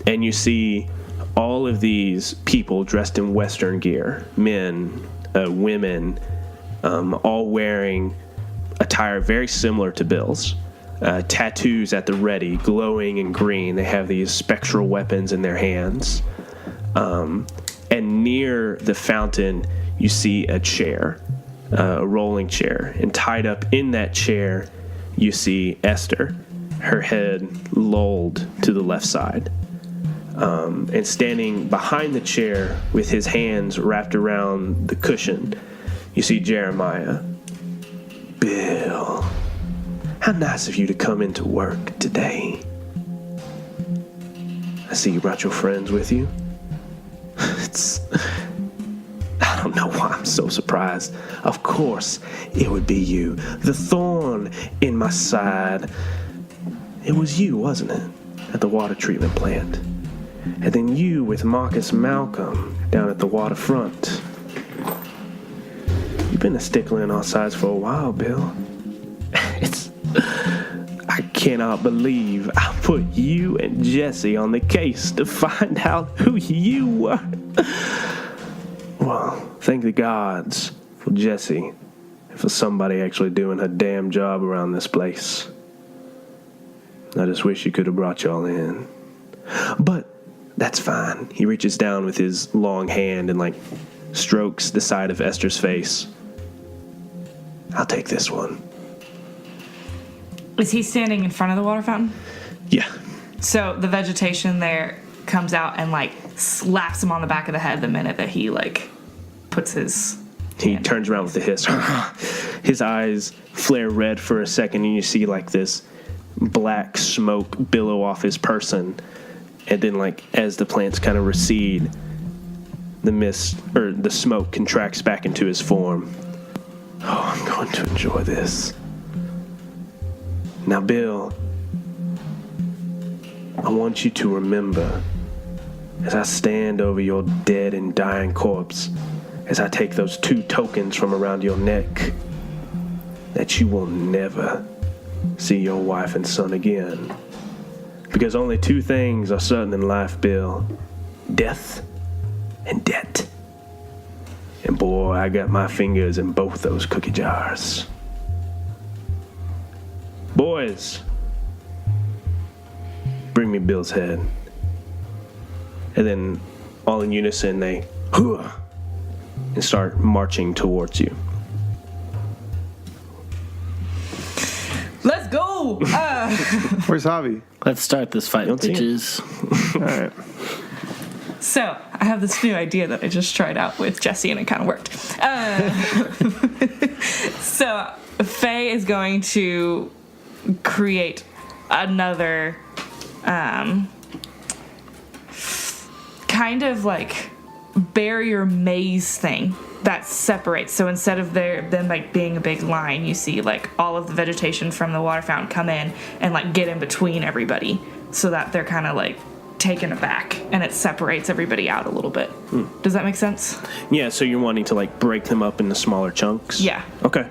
and you see all of these people dressed in Western gear, men, women, all wearing attire very similar to Bill's. Tattoos at the ready, glowing in green. They have these spectral weapons in their hands. And near the fountain, you see a chair, a rolling chair. And tied up in that chair, you see Esther, her head lolled to the left side. And standing behind the chair with his hands wrapped around the cushion, you see Jeremiah. Bill, how nice of you to come into work today. I see you brought your friends with you. I don't know why I'm so surprised. Of course, it would be you. The thorn in my side. It was you, wasn't it? At the water treatment plant. And then you with Marcus Malcolm down at the waterfront. You've been a stickler in our sides for a while, Bill. I cannot believe I put you and Jesse on the case to find out who you were. Well, thank the gods for Jesse and for somebody actually doing her damn job around this place. I just wish you could have brought y'all in. But that's fine. He reaches down with his long hand and, strokes the side of Esther's face. I'll take this one. Is he standing in front of the water fountain? Yeah. So the vegetation there comes out and slaps him on the back of the head the minute that he puts his He hand. turns around with a hiss. His eyes flare red for a second, and you see this black smoke billow off his person. And then as the plants kind of recede, the mist or the smoke contracts back into his form. Oh, I'm going to enjoy this. Now, Bill, I want you to remember, as I stand over your dead and dying corpse, as I take those 2 tokens from around your neck, that you will never see your wife and son again. Because only 2 things are certain in life, Bill. Death and debt. And boy, I got my fingers in both those cookie jars. Boys, bring me Bill's head. And then, all in unison, they and start marching towards you. Let's go! Where's Javi? Let's start this fight, Don't see bitches. All right. So, I have this new idea that I just tried out with Jesse, and it kind of worked. So, Faye is going to create another kind of like barrier maze thing that separates. So instead of them like being a big line, you see like all of the vegetation from the water fountain come in and like get in between everybody, so that they're kind of like taken aback, and it separates everybody out a little bit. Does that make sense? Yeah, so you're wanting to like break them up into smaller chunks? Yeah. Okay.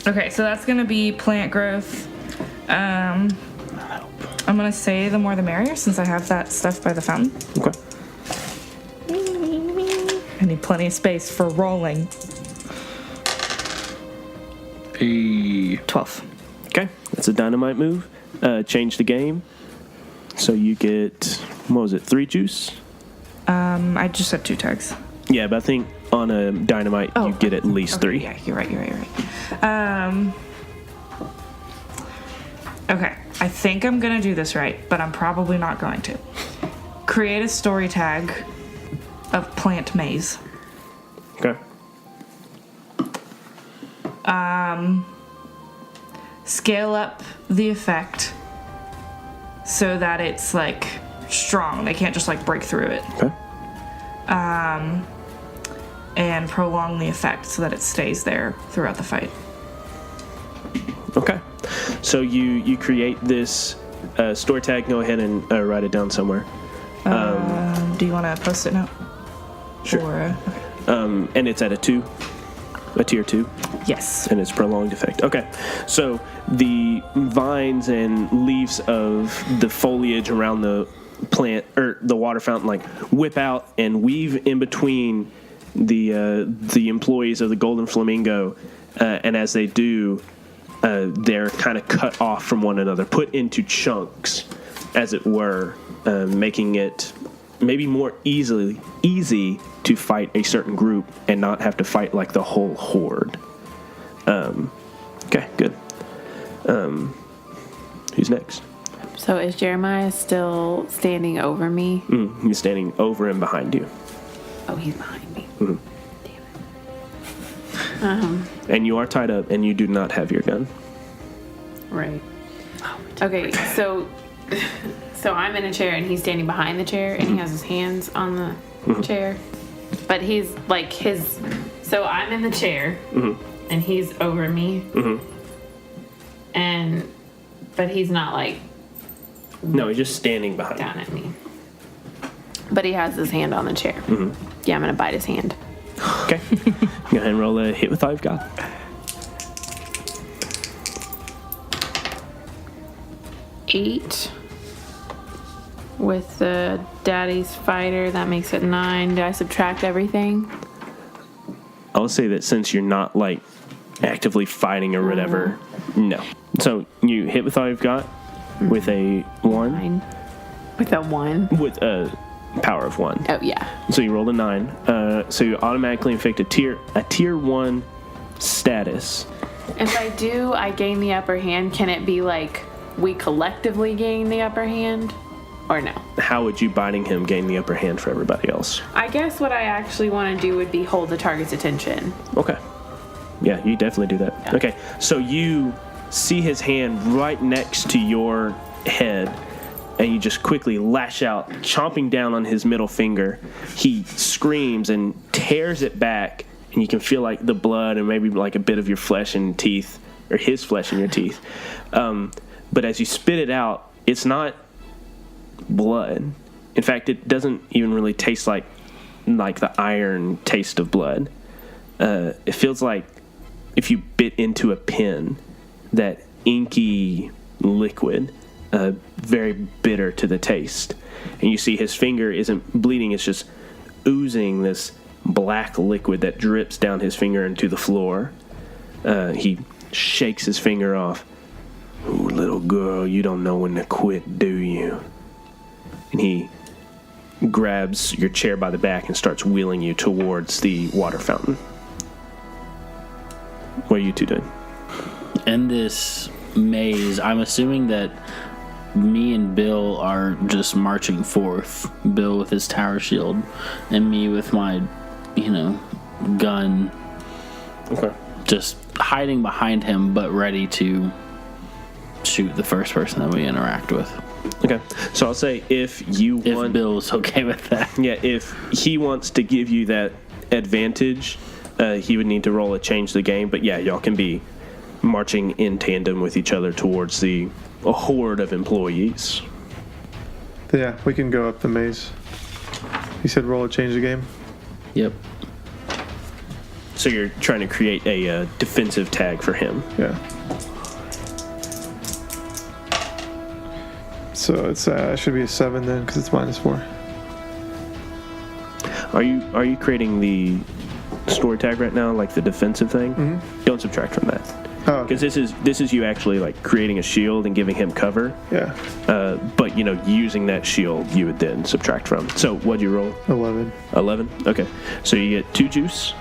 Okay, so that's gonna be plant growth. I'm gonna say the more the merrier, since I have that stuff by the fountain. Okay. I need plenty of space for rolling. 12. Okay, that's a dynamite move. Change the game. So you get, what was it, 3 juice? I just had 2 tags. Yeah, but I think on a dynamite you get at least 3. Yeah, you're right. Okay, I think I'm gonna do this right, but I'm probably not going to. Create a story tag of plant maze. Okay. Scale up the effect so that it's like strong. They can't just like break through it. Okay. And prolong the effect so that it stays there throughout the fight. Okay. So you create this story tag. Go ahead and write it down somewhere. Do you want to post it now? Sure. Or, And it's at a tier 2. yes. And it's prolonged effect. Okay. So the vines and leaves of the foliage around the plant or the water fountain like whip out and weave in between the employees of the Golden Flamingo, and as they do, they're kind of cut off from one another, put into chunks, as it were, making it maybe more easy to fight a certain group and not have to fight like the whole horde. Okay, good. Who's next? So is Jeremiah still standing over me? He's standing over and behind you. Oh, he's behind me. Mm-hmm. And you are tied up, and you do not have your gun. Right. Okay, so I'm in a chair, and he's standing behind the chair, and he has his hands on the chair. But he's like so I'm in the chair, and he's over me. But he's not like No, he's just standing behind down at me. But he has his hand on the chair. Yeah, I'm gonna bite his hand. Okay. Go ahead and roll a hit with all you've got. 8 with the daddy's fighter, that makes it 9. Do I subtract everything? I'll say that since you're not like actively fighting or whatever, no. So you hit with all you've got with a 1. 9. With a 1? With a power of 1. Oh, yeah. So you rolled a 9. So you automatically inflict a tier 1 status. If I do, I gain the upper hand. Can it be like we collectively gain the upper hand? Or no? How would you biting him gain the upper hand for everybody else? I guess what I actually want to do would be hold the target's attention. Okay. Yeah, you definitely do that. Yeah. Okay, so you see his hand right next to your head, and you just quickly lash out, chomping down on his middle finger. He screams and tears it back, and you can feel like the blood and maybe like a bit of your flesh and teeth, or his flesh and your teeth. but as you spit it out, it's not blood. In fact, it doesn't even really taste like the iron taste of blood. It feels like if you bit into a pin, that inky liquid, very bitter to the taste. And you see his finger isn't bleeding, it's just oozing this black liquid that drips down his finger into the floor. He shakes his finger off. "Ooh, little girl, you don't know when to quit, do you?" And he grabs your chair by the back and starts wheeling you towards the water fountain. What are you two doing? In this maze, I'm assuming that me and Bill are just marching forth. Bill with his tower shield, and me with my, gun. Okay. Just hiding behind him, but ready to shoot the first person that we interact with. Okay. So I'll say if Bill's okay with that. Yeah, if he wants to give you that advantage, he would need to roll a change the game. But yeah, y'all can be marching in tandem with each other towards a horde of employees. Yeah, we can go up the maze. You said roll a change the game? Yep. So you're trying to create a defensive tag for him. Yeah. So it's should be a 7 then, because it's -4. Are you creating the story tag right now, like the defensive thing? Mm-hmm. Don't subtract from that. Oh, Because this is you actually like creating a shield and giving him cover. yeah. But using that shield, you would then subtract from. So what'd you roll? 11. 11. Okay. So you get 2 juice.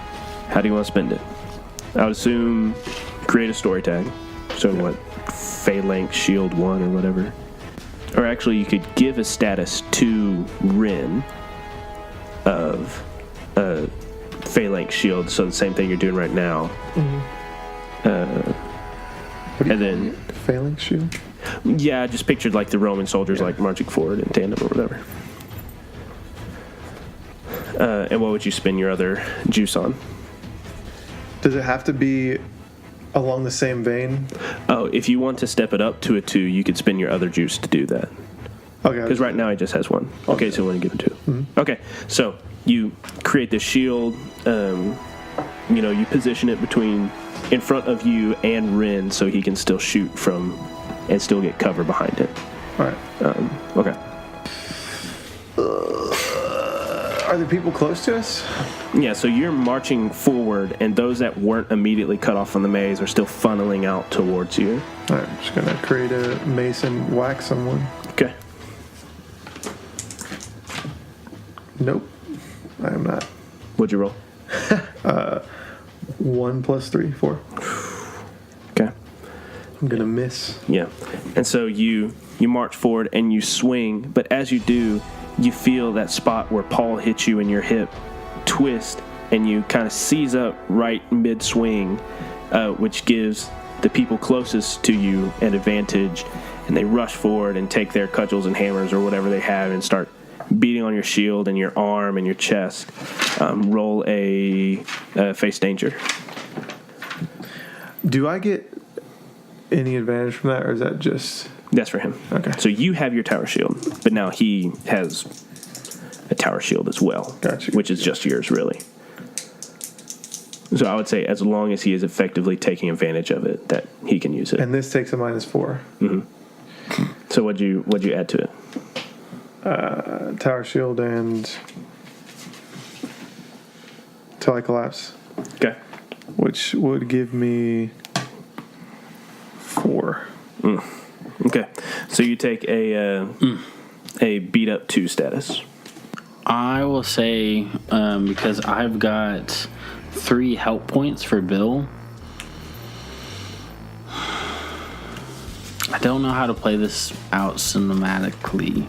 How do you want to spend it? I would assume create a story tag. So what? Phalanx Shield 1 or whatever. Or actually, you could give a status to Rin of Phalanx Shield. So the same thing you're doing right now. And then Phalanx shield? yeah, I just pictured like the Roman soldiers like marching forward in tandem or whatever. And what would you spend your other juice on? Does it have to be along the same vein? Oh, if you want to step it up to a 2, you could spend your other juice to do that. Okay. Because right now he just has 1. Okay, so we're going to give him 2. Mm-hmm. Okay, so you create this shield. You position it in front of you and Rin so he can still shoot from and still get cover behind it. All right. Okay. Are there people close to us? Yeah, so you're marching forward, and those that weren't immediately cut off from the maze are still funneling out towards you. All right, I'm just going to create a mace and whack someone. Okay. Nope. I am not. What'd you roll? 1 + 3, 4. Okay. I'm going to miss. Yeah. And so you march forward and you swing, but as you do, you feel that spot where Paul hits you in your hip twist, and you kind of seize up right mid-swing, which gives the people closest to you an advantage, and they rush forward and take their cudgels and hammers or whatever they have and start beating on your shield and your arm and your chest. Roll a face danger. Do I get any advantage from that, or is that just... That's for him. Okay. So you have your tower shield, but now he has a tower shield as well. Gotcha. Which is just yours, really. So I would say as long as he is effectively taking advantage of it, that he can use it. And this takes a -4. Mm-hmm. So what'd you add to it? Tower shield and... till I collapse. Okay. Which would give me 4. Okay. So you take a beat up 2 status. I will say, because I've got 3 help points for Bill, I don't know how to play this out cinematically.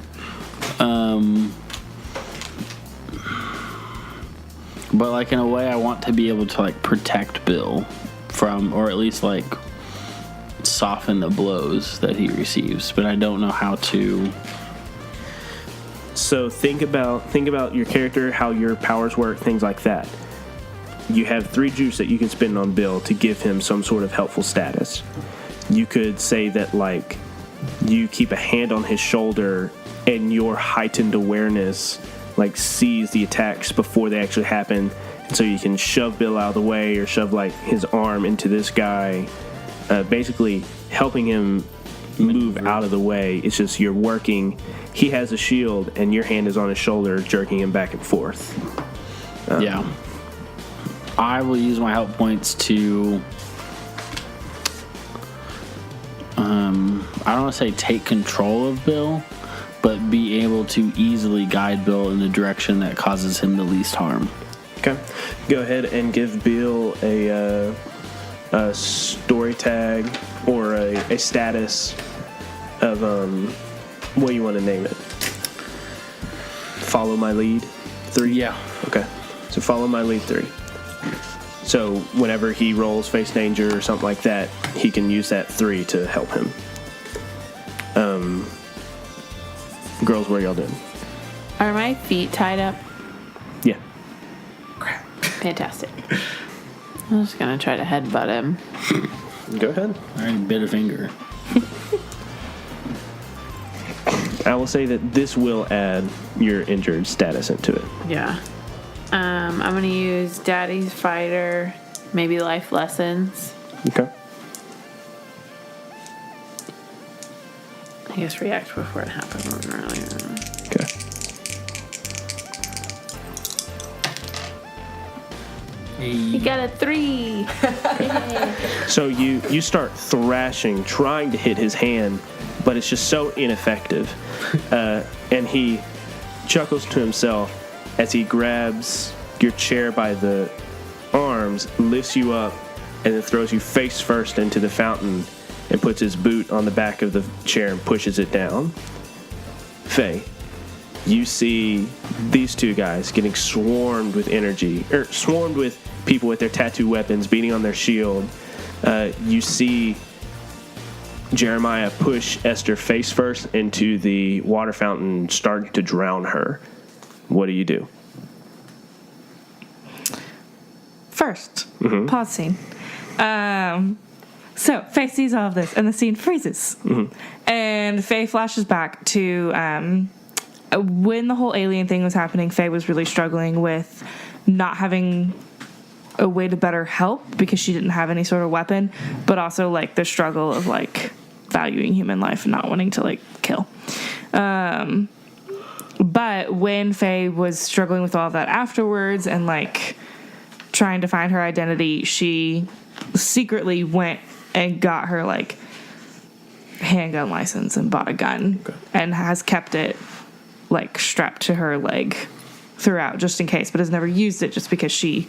But like in a way I want to be able to like protect Bill from, or at least like soften the blows that he receives, but I don't know how to. So think about your character, how your powers work, things like that. You have 3 juice that you can spend on Bill to give him some sort of helpful status. You could say that like you keep a hand on his shoulder, and your heightened awareness like sees the attacks before they actually happen, and so you can shove Bill out of the way or shove like his arm into this guy, basically helping him move out of the way. It's just you're working. He has a shield, and your hand is on his shoulder, jerking him back and forth. Yeah. I will use my help points to I don't want to say take control of Bill, but be able to easily guide Bill in the direction that causes him the least harm. Okay. Go ahead and give Bill a story tag or a status of what you want to name it. Follow my lead 3? Yeah. Okay. So follow my lead 3. So whenever he rolls face danger or something like that, he can use that 3 to help him. Girls, what are y'all doing? Are my feet tied up? Yeah. Fantastic. I'm just gonna try to headbutt him. Go ahead. I already bit a finger. I will say that this will add your injured status into it. Yeah. I'm gonna use Daddy's Fighter, maybe Life Lessons. Okay. I guess react before it happens. Really. Okay. You got a 3. So you start thrashing, trying to hit his hand, but it's just so ineffective. And he chuckles to himself as he grabs your chair by the arms, lifts you up, and then throws you face first into the fountain and puts his boot on the back of the chair and pushes it down. Faye, you see these two guys getting swarmed with energy, or swarmed with people with their tattoo weapons beating on their shield. You see Jeremiah push Esther face first into the water fountain, starting to drown her. What do you do? First, pause scene. So Faye sees all of this, and the scene freezes. And Faye flashes back to when the whole alien thing was happening. Faye was really struggling with not having a way to better help because she didn't have any sort of weapon, but also like the struggle of like valuing human life and not wanting to like kill. But when Faye was struggling with all of that afterwards and like trying to find her identity, she secretly went and got her like handgun license and bought a gun and has kept it like strapped to her leg throughout just in case, but has never used it just because she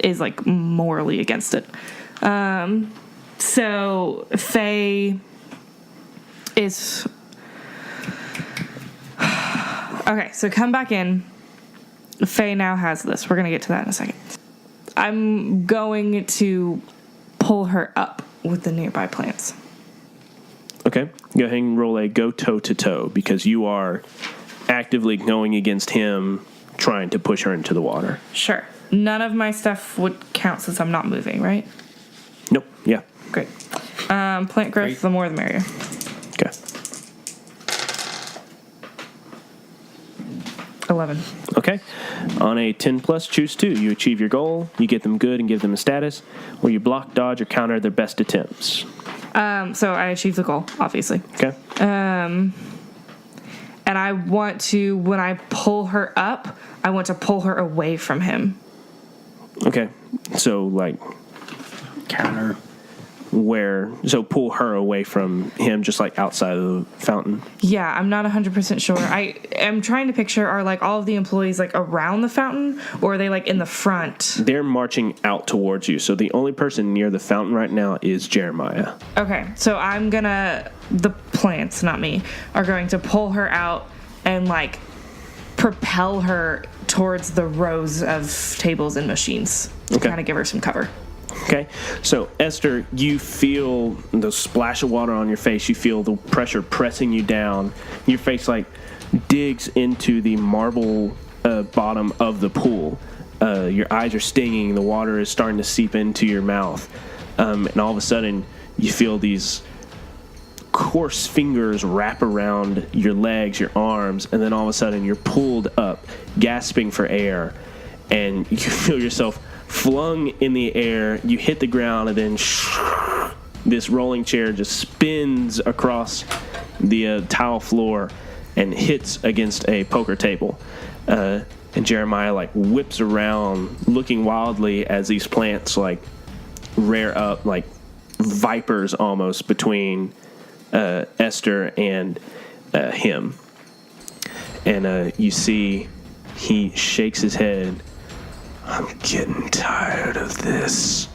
is like morally against it. So Faye is okay, so come back in. Faye now has this. We're gonna get to that in a second. I'm going to pull her up with the nearby plants. Okay. Go ahead and roll a go toe-to-toe because you are actively going against him, trying to push her into the water. Sure. None of my stuff would count since I'm not moving, right? Nope. Yeah. Great. Plant growth, Great. the more the merrier. Okay. 11. Okay. On a 10 plus, choose 2. You achieve your goal. You get them good and give them a status, or you block, dodge, or counter their best attempts. So I achieved the goal, obviously. Okay. And I want to, when I pull her up, I want to pull her away from him. Okay. So, like, Counter. where? So pull her away from him, just like outside of the fountain. Yeah, I'm not 100% sure. I am trying to picture, are like all of the employees like around the fountain, or are they like in the front? They're marching out towards you. So the only person near the fountain right now is Jeremiah. Okay, so I'm gonna, the plants, not me, are going to pull her out and like propel her towards the rows of tables and machines to Okay. kind of give her some cover. Okay, so Esther, you feel the splash of water on your face. You feel the pressure pressing you down. Your face like digs into the marble bottom of the pool. Your eyes are stinging. The water is starting to seep into your mouth, and all of a sudden you feel these coarse fingers wrap around your legs, your arms, and then all of a sudden you're pulled up, gasping for air, and you feel yourself flung in the air. You hit the ground, and then this rolling chair just spins across the tile floor and hits against a poker table. And Jeremiah like whips around, looking wildly as these plants like rear up like vipers almost between Esther and him. And you see he shakes his head. I'm getting tired of this.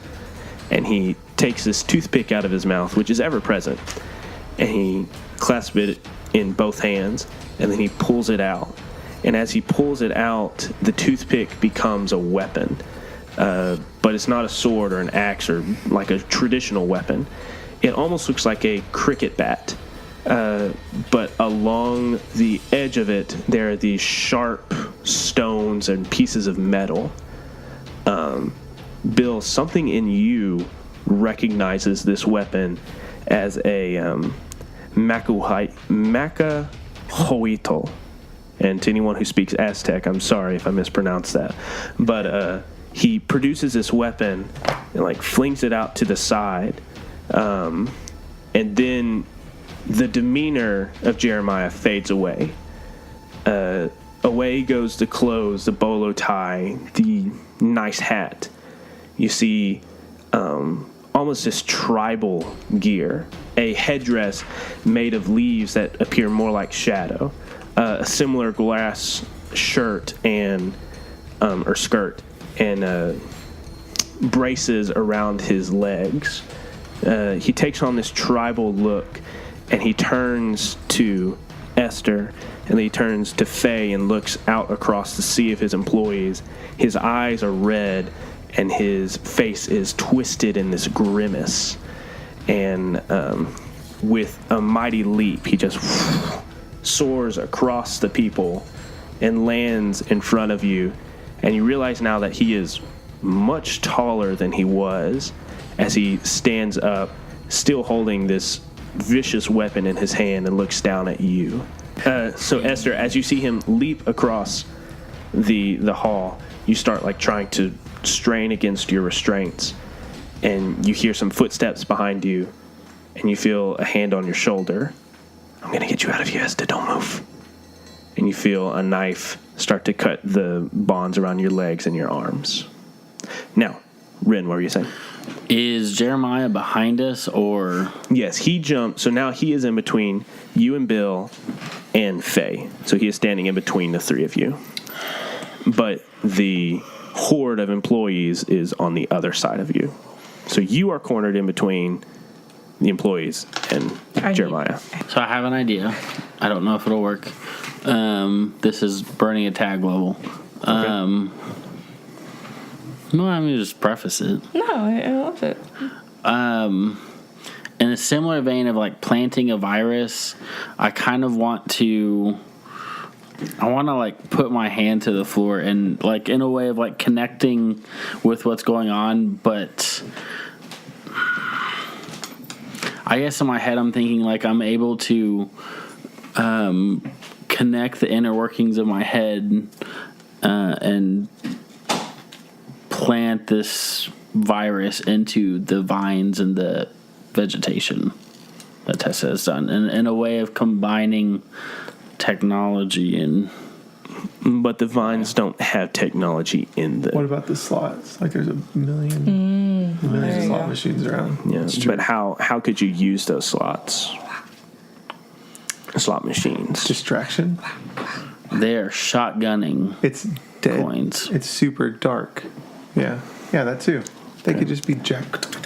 And he takes this toothpick out of his mouth, which is ever present, and he clasps it in both hands, and then he pulls it out. And as he pulls it out, the toothpick becomes a weapon. But it's not a sword or an axe or like a traditional weapon. It almost looks like a cricket bat. But along the edge of it, there are these sharp stones and pieces of metal. Bill, something in you recognizes this weapon as a macahuitl. And to anyone who speaks Aztec, I'm sorry if I mispronounced that. But he produces this weapon and like flings it out to the side. And then the demeanor of Jeremiah fades away. Away goes the clothes, the bolo tie, the nice hat. You see almost this tribal gear, a headdress made of leaves that appear more like shadow, a similar glass shirt and or skirt, and braces around his legs. He takes on this tribal look, and he turns to Esther, and then he turns to Faye and looks out across the sea of his employees. His eyes are red, and his face is twisted in this grimace. And with a mighty leap, he just soars across the people and lands in front of you. And you realize now that he is much taller than he was as he stands up, still holding this vicious weapon in his hand, and looks down at you. So Esther, as you see him leap across the hall, you start like trying to strain against your restraints, and you hear some footsteps behind you, and you feel a hand on your shoulder. I'm gonna get you out of here, Esther, don't move. And you feel a knife start to cut the bonds around your legs and your arms. Now, Rin, what were you saying? Is Jeremiah behind us, or? Yes, he jumped. So now he is in between you and Bill and Faye. So he is standing in between the three of you. But the horde of employees is on the other side of you. So you are cornered in between the employees and Jeremiah. So I have an idea. I don't know if it'll work. This is burning a tag level. Okay. No, I mean, just preface it. No, I love it. In a similar vein of like planting a virus, I kind of want to like put my hand to the floor and like in a way of like connecting with what's going on, but I guess in my head I'm thinking like I'm able to connect the inner workings of my head and plant this virus into the vines and the vegetation that Tessa has done, and in a way of combining technology and. But the vines don't have technology in them. What about the slots? Like there's a million slot machines around. Yeah, but how could you use those slots? Slot machines. Distraction. They're shotgunning. It's dead. Coins. It's super dark. Yeah, that too. They could just be jacked.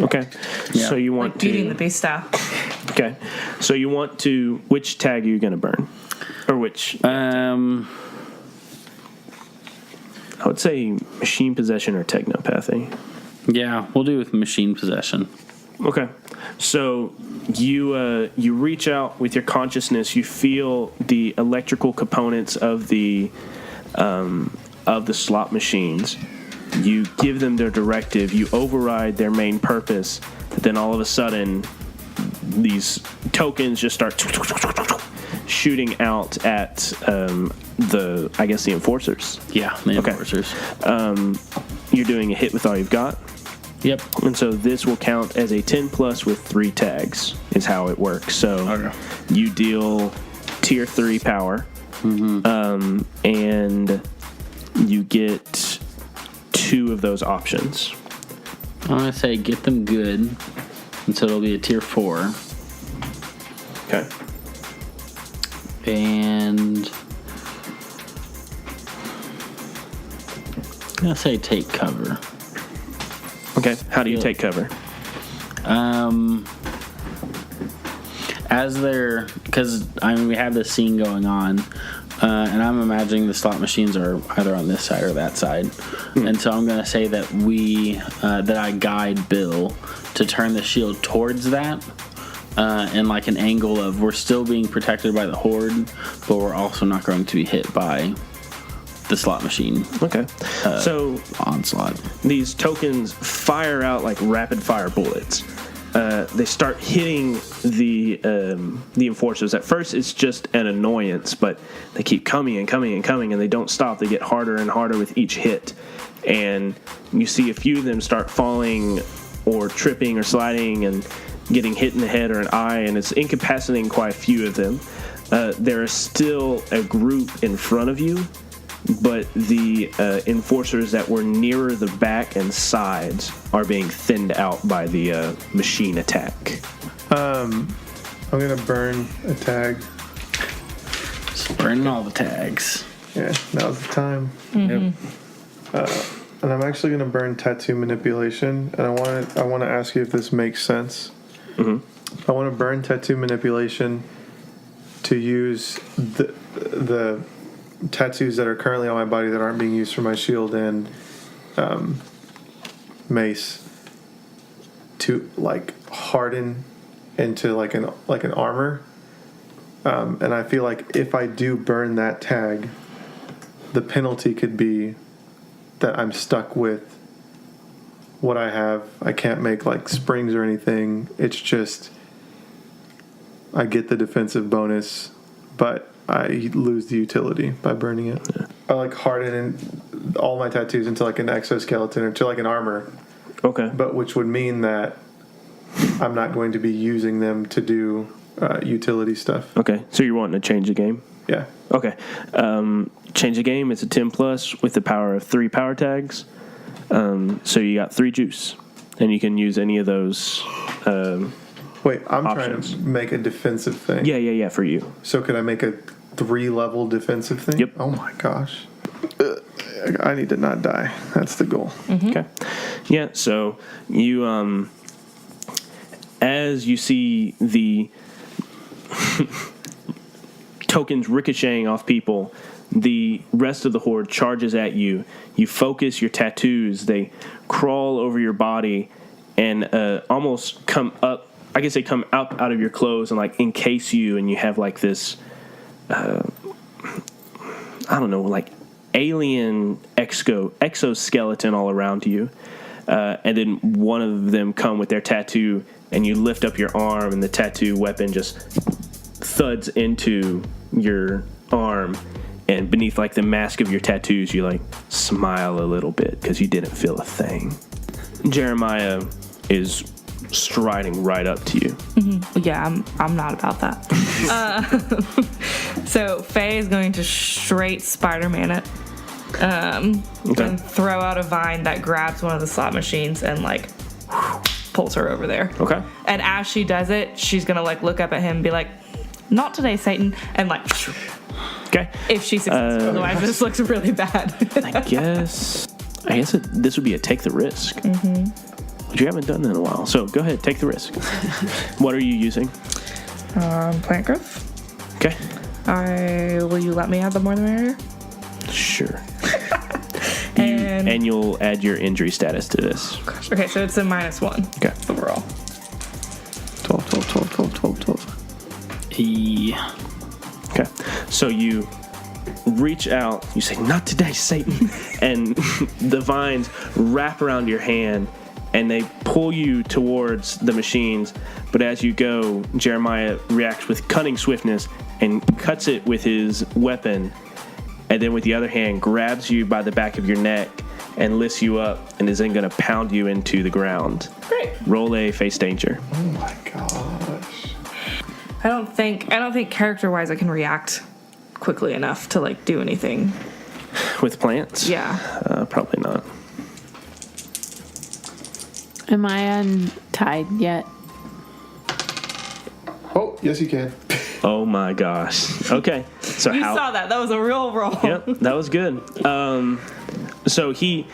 Okay. Yeah. So you want Like Beauty and to. the Beast style. Okay. So you want to. Which tag are you going to burn? Or which? I would say machine possession or technopathy. Yeah, we'll do with machine possession. Okay. So you reach out with your consciousness. You feel the electrical components of the slot machines. You give them their directive. You override their main purpose. But then all of a sudden, these tokens just start shooting out at the enforcers. Yeah, the enforcers. You're doing a hit with all you've got. Yep. And so this will count as a 10 plus with 3 tags is how it works. So you deal tier 3 power, and you get 2 of those options. I'm going to say get them good, and so it'll be a tier 4. Okay. And I'm going to say take cover. Okay, how do you take cover? As they're, because we have this scene going on, and I'm imagining the slot machines are either on this side or that side, and so I'm gonna say that that I guide Bill to turn the shield towards that, in like an angle of we're still being protected by the horde, but we're also not going to be hit by the slot machine. Okay. So onslaught. These tokens fire out like rapid fire bullets. They start hitting the enforcers. At first, it's just an annoyance, but they keep coming and coming and coming, and they don't stop. They get harder and harder with each hit, and you see a few of them start falling or tripping or sliding and getting hit in the head or an eye, and it's incapacitating quite a few of them. There is still a group in front of you, but the enforcers that were nearer the back and sides are being thinned out by the machine attack. I'm gonna burn a tag. Just burning all the tags. Yeah, now's the time. Yep. And I'm actually gonna burn tattoo manipulation. And I want to ask you if this makes sense. I want to burn tattoo manipulation to use the tattoos that are currently on my body that aren't being used for my shield and mace to like harden into like an armor, and I feel like if I do burn that tag, the penalty could be that I'm stuck with what I have. I can't make like springs or anything. It's just I get the defensive bonus, but I lose the utility by burning it. Yeah. I like harden all my tattoos into like an exoskeleton or to like an armor. Okay. But which would mean that I'm not going to be using them to do utility stuff. Okay. So you're wanting to change the game? Yeah. Okay. Change the game. It's a 10 plus with the power of 3 power tags. So you got 3 juice, and you can use any of those. Wait, I'm options. trying to make a defensive thing. Yeah, for you. So could I make a 3-level defensive thing? Yep. Oh my gosh. I need to not die. That's the goal. Okay. Yeah, so you, as you see the tokens ricocheting off people, the rest of the horde charges at you. You focus your tattoos. They crawl over your body and almost come up. I guess they come up out of your clothes and like encase you, and you have like this, I don't know, like alien exoskeleton all around you. And then one of them come with their tattoo, and you lift up your arm, and the tattoo weapon just thuds into your arm. And beneath like the mask of your tattoos, you like smile a little bit because you didn't feel a thing. Jeremiah is striding right up to you. Yeah, I'm not about that. So Faye is going to straight Spider-Man it, and throw out a vine that grabs one of the slot machines and like pulls her over there. Okay. And as she does it, she's gonna like look up at him and be like, "Not today, Satan," and like. Okay. If she succeeds, otherwise this looks really bad. I guess this would be a take the risk. But you haven't done that in a while, so go ahead, take the risk. What are you using? Plant growth. Okay. Will you let me add the more the merrier? Sure. And you'll add your injury status to this. Gosh, okay, so it's a -1. Okay. Overall. 12. Okay. So you reach out, you say, "Not today, Satan," and the vines wrap around your hand, and they pull you towards the machines. But as you go, Jeremiah reacts with cunning swiftness and cuts it with his weapon, and then with the other hand grabs you by the back of your neck and lifts you up and is then going to pound you into the ground. Great. Roll a face danger. Oh my gosh. I don't think character-wise I can react quickly enough to like do anything. With plants? Yeah. Probably not. Am I untied yet? Oh, yes, you can. Oh my gosh. Okay. So You saw that. That was a real roll. Yep, that was good. So he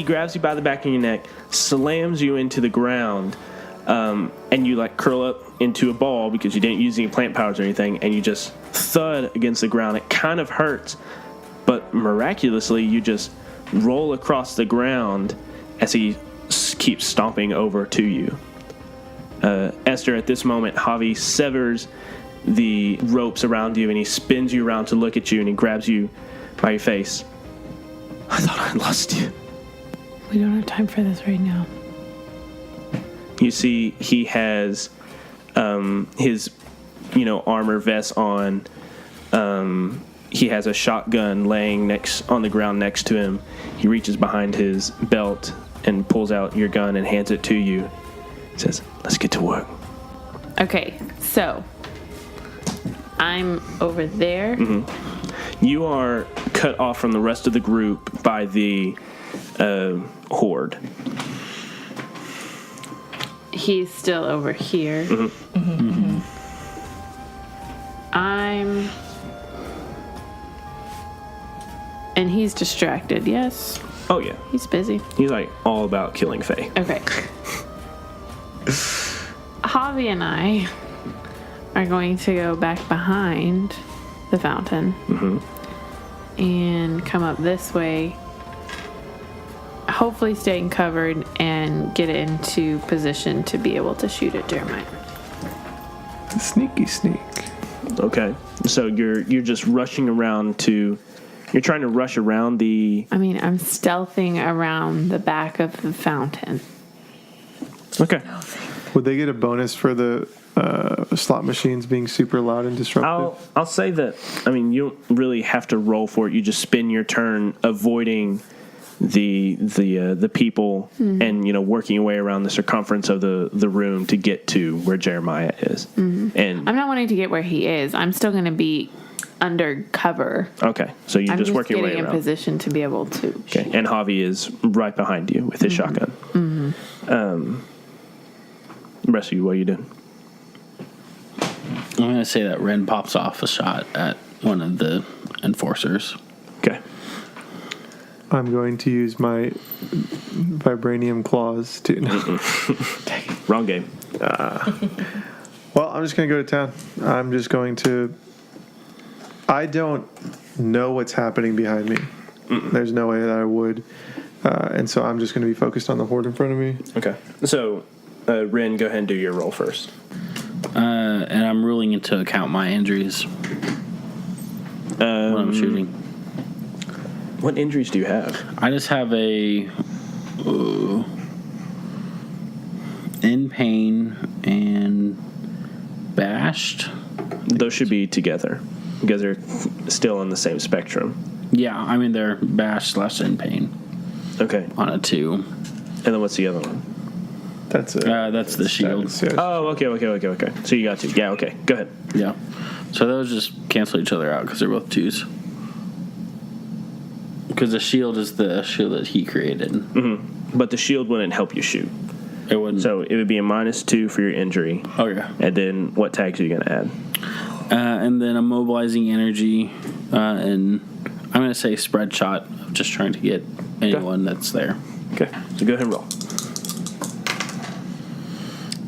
grabs you by the back of your neck, slams you into the ground, and you like curl up into a ball because you didn't use any plant powers or anything, and you just thud against the ground. It kind of hurts, but miraculously you just roll across the ground as he keeps stomping over to you. Esther, at this moment, Javi severs the ropes around you and he spins you around to look at you and he grabs you by your face. I thought I'd lost you. We don't have time for this right now. You see he has his armor vest on. He has a shotgun laying on the ground next to him. He reaches behind his belt and pulls out your gun and hands it to you. He says, "Let's get to work." Okay, so I'm over there. Mm-hmm. You are cut off from the rest of the group by the horde. He's still over here. Mm-hmm. Mm-hmm. And he's distracted, yes? Oh, yeah. He's busy. He's like all about killing Faye. Okay. Javi and I are going to go back behind the fountain and come up this way, hopefully staying covered and get into position to be able to shoot at Jeremiah. Sneaky sneak. Okay. So you're just rushing around you're trying to rush around the... I mean, I'm stealthing around the back of the fountain. Okay. Would they get a bonus for the slot machines being super loud and disruptive? I'll say that, I mean, you don't really have to roll for it. You just spend your turn avoiding the people and, working your way around the circumference of the room to get to where Jeremiah is. Mm-hmm. And I'm not wanting to get where he is. I'm still going to be under cover. Okay, so you're just working your way around. I'm just getting in position to be able to Okay, and Javi is right behind you with his shotgun. Mm-hmm. The rest of you, what are you doing? I'm going to say that Ren pops off a shot at one of the enforcers. Okay. I'm going to use my vibranium claws to... Wrong game. Well, I'm just going to go to town. I'm just going to... I don't know what's happening behind me. There's no way that I would. And so I'm just going to be focused on the horde in front of me. Okay. So, Ren, go ahead and do your roll first. And I'm ruling into account my injuries when I'm shooting. What injuries do you have? I just have a in pain and bashed. Those should be together because they're still on the same spectrum. Yeah, I mean they're bashed / in pain. Okay. On a 2. And then what's the other one? That's the shield. Oh, okay. So you got 2. Yeah, okay. Go ahead. Yeah. So those just cancel each other out because they're both 2s. Because the shield is the shield that he created. Mm-hmm. But the shield wouldn't help you shoot. It wouldn't. So it would be a -2 for your injury. Oh, yeah. And then what tags are you going to add? And then a mobilizing energy. And I'm going to say spread shot. Of just trying to get anyone that's there. Okay. So go ahead and roll.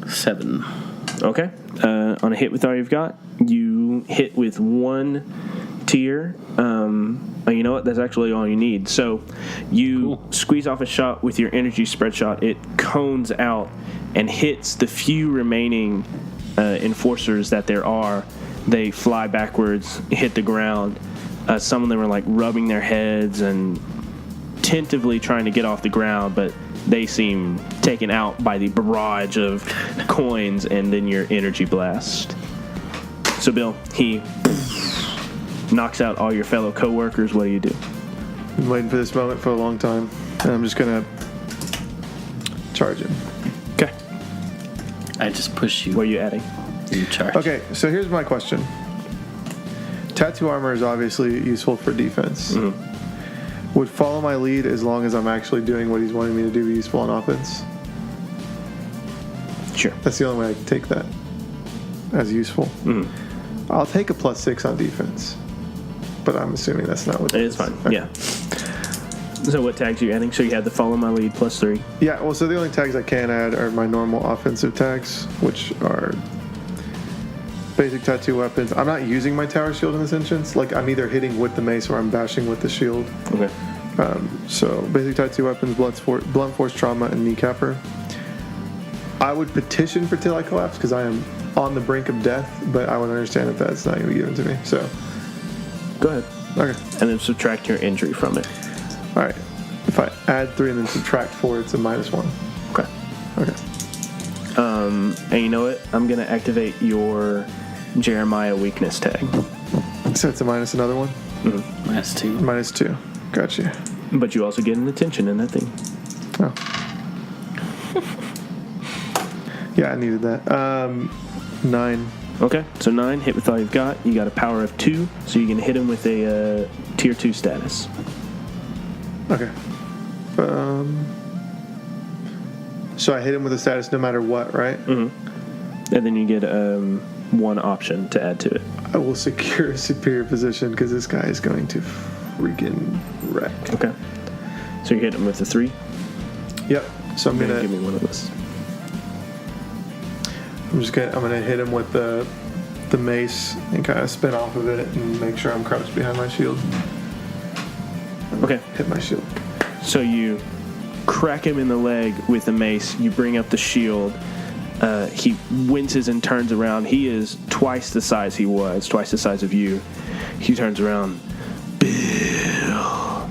7. Okay. On a hit with all you've got, you hit with 1 tier. You know what? That's actually all you need. So you squeeze off a shot with your energy spread shot. It cones out and hits the few remaining enforcers that there are. They fly backwards, hit the ground. Some of them are like rubbing their heads and tentatively trying to get off the ground, but they seem taken out by the barrage of coins and then your energy blast. So, Bill, he knocks out all your fellow co-workers. What do you do? Been waiting for this moment for a long time, and I'm just gonna charge him. Okay. I just push you. What are you adding? You charge. Okay, so here's my question. Tattoo armor is obviously useful for defense. Mm-hmm. Would follow my lead as long as I'm actually doing what he's wanting me to do be useful on offense? Sure. That's the only way I can take that as useful. Mm-hmm. I'll take a +6 on defense, but I'm assuming that's not what It is fine. Okay. Yeah. So what tags are you adding? So you had the follow my lead +3. Yeah, well, so the only tags I can add are my normal offensive tags, which are basic tattoo weapons. I'm not using my tower shield in this instance. Like, I'm either hitting with the mace or I'm bashing with the shield. Okay. So basic tattoo weapons, blunt force trauma, and kneecapper. I would petition for Till I Collapse because I am on the brink of death, but I would understand if that's not going to be given to me. So Go ahead. okay, And then subtract your injury from it. all right. If I add 3 and then subtract 4, it's a -1. Okay. Okay. And you know what? I'm going to activate your Jeremiah weakness tag. So it's a minus another one. -2. -2. Gotcha. But you also get an attention in that thing. Oh. Yeah, I needed that. 9. Okay, so 9, hit with all you've got. You got a power of 2, so you can hit him with a tier 2 status. Okay. So I hit him with a status no matter what, right? Mm-hmm. And then you get 1 option to add to it. I will secure a superior position because this guy is going to freaking wreck. Okay. So you hit him with a 3. Yep. So I'm Give gonna me one of those. I'm gonna hit him with the mace and kind of spin off of it and make sure I'm crouched behind my shield. Okay. Hit my shield. So you crack him in the leg with the mace. You bring up the shield. He winces and turns around. He is twice the size he was, twice the size of you. He turns around. Bill,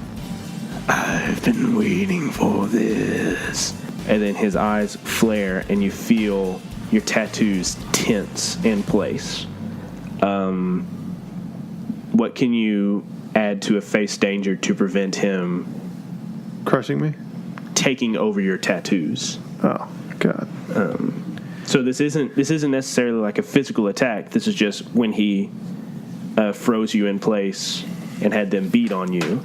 I've been waiting for this. And then his eyes flare, and you feel your tattoos tense in place. What can you add to a face danger to prevent him Crushing me? taking over your tattoos? Oh God. So this isn't necessarily like a physical attack. This is just when he froze you in place and had them beat on you,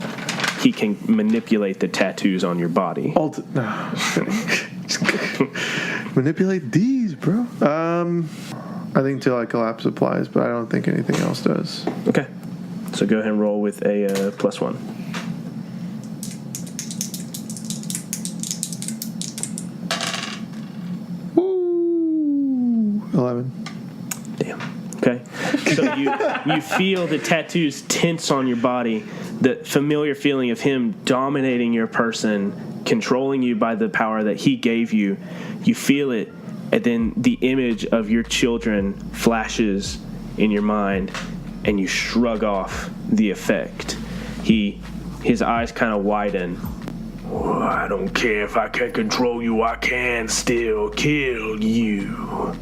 he can manipulate the tattoos on your body. No, just kidding. Manipulate these, bro. I think Till I Collapse applies, but I don't think anything else does. Okay. So go ahead and roll with a +1. Woo! 11. Damn. Okay. So you feel the tattoos tense on your body, the familiar feeling of him dominating your person, controlling you by the power that he gave you. You feel it, and then the image of your children flashes in your mind, and you shrug off the effect. His eyes kind of widen. Oh, I don't care if I can control you, I can still kill you.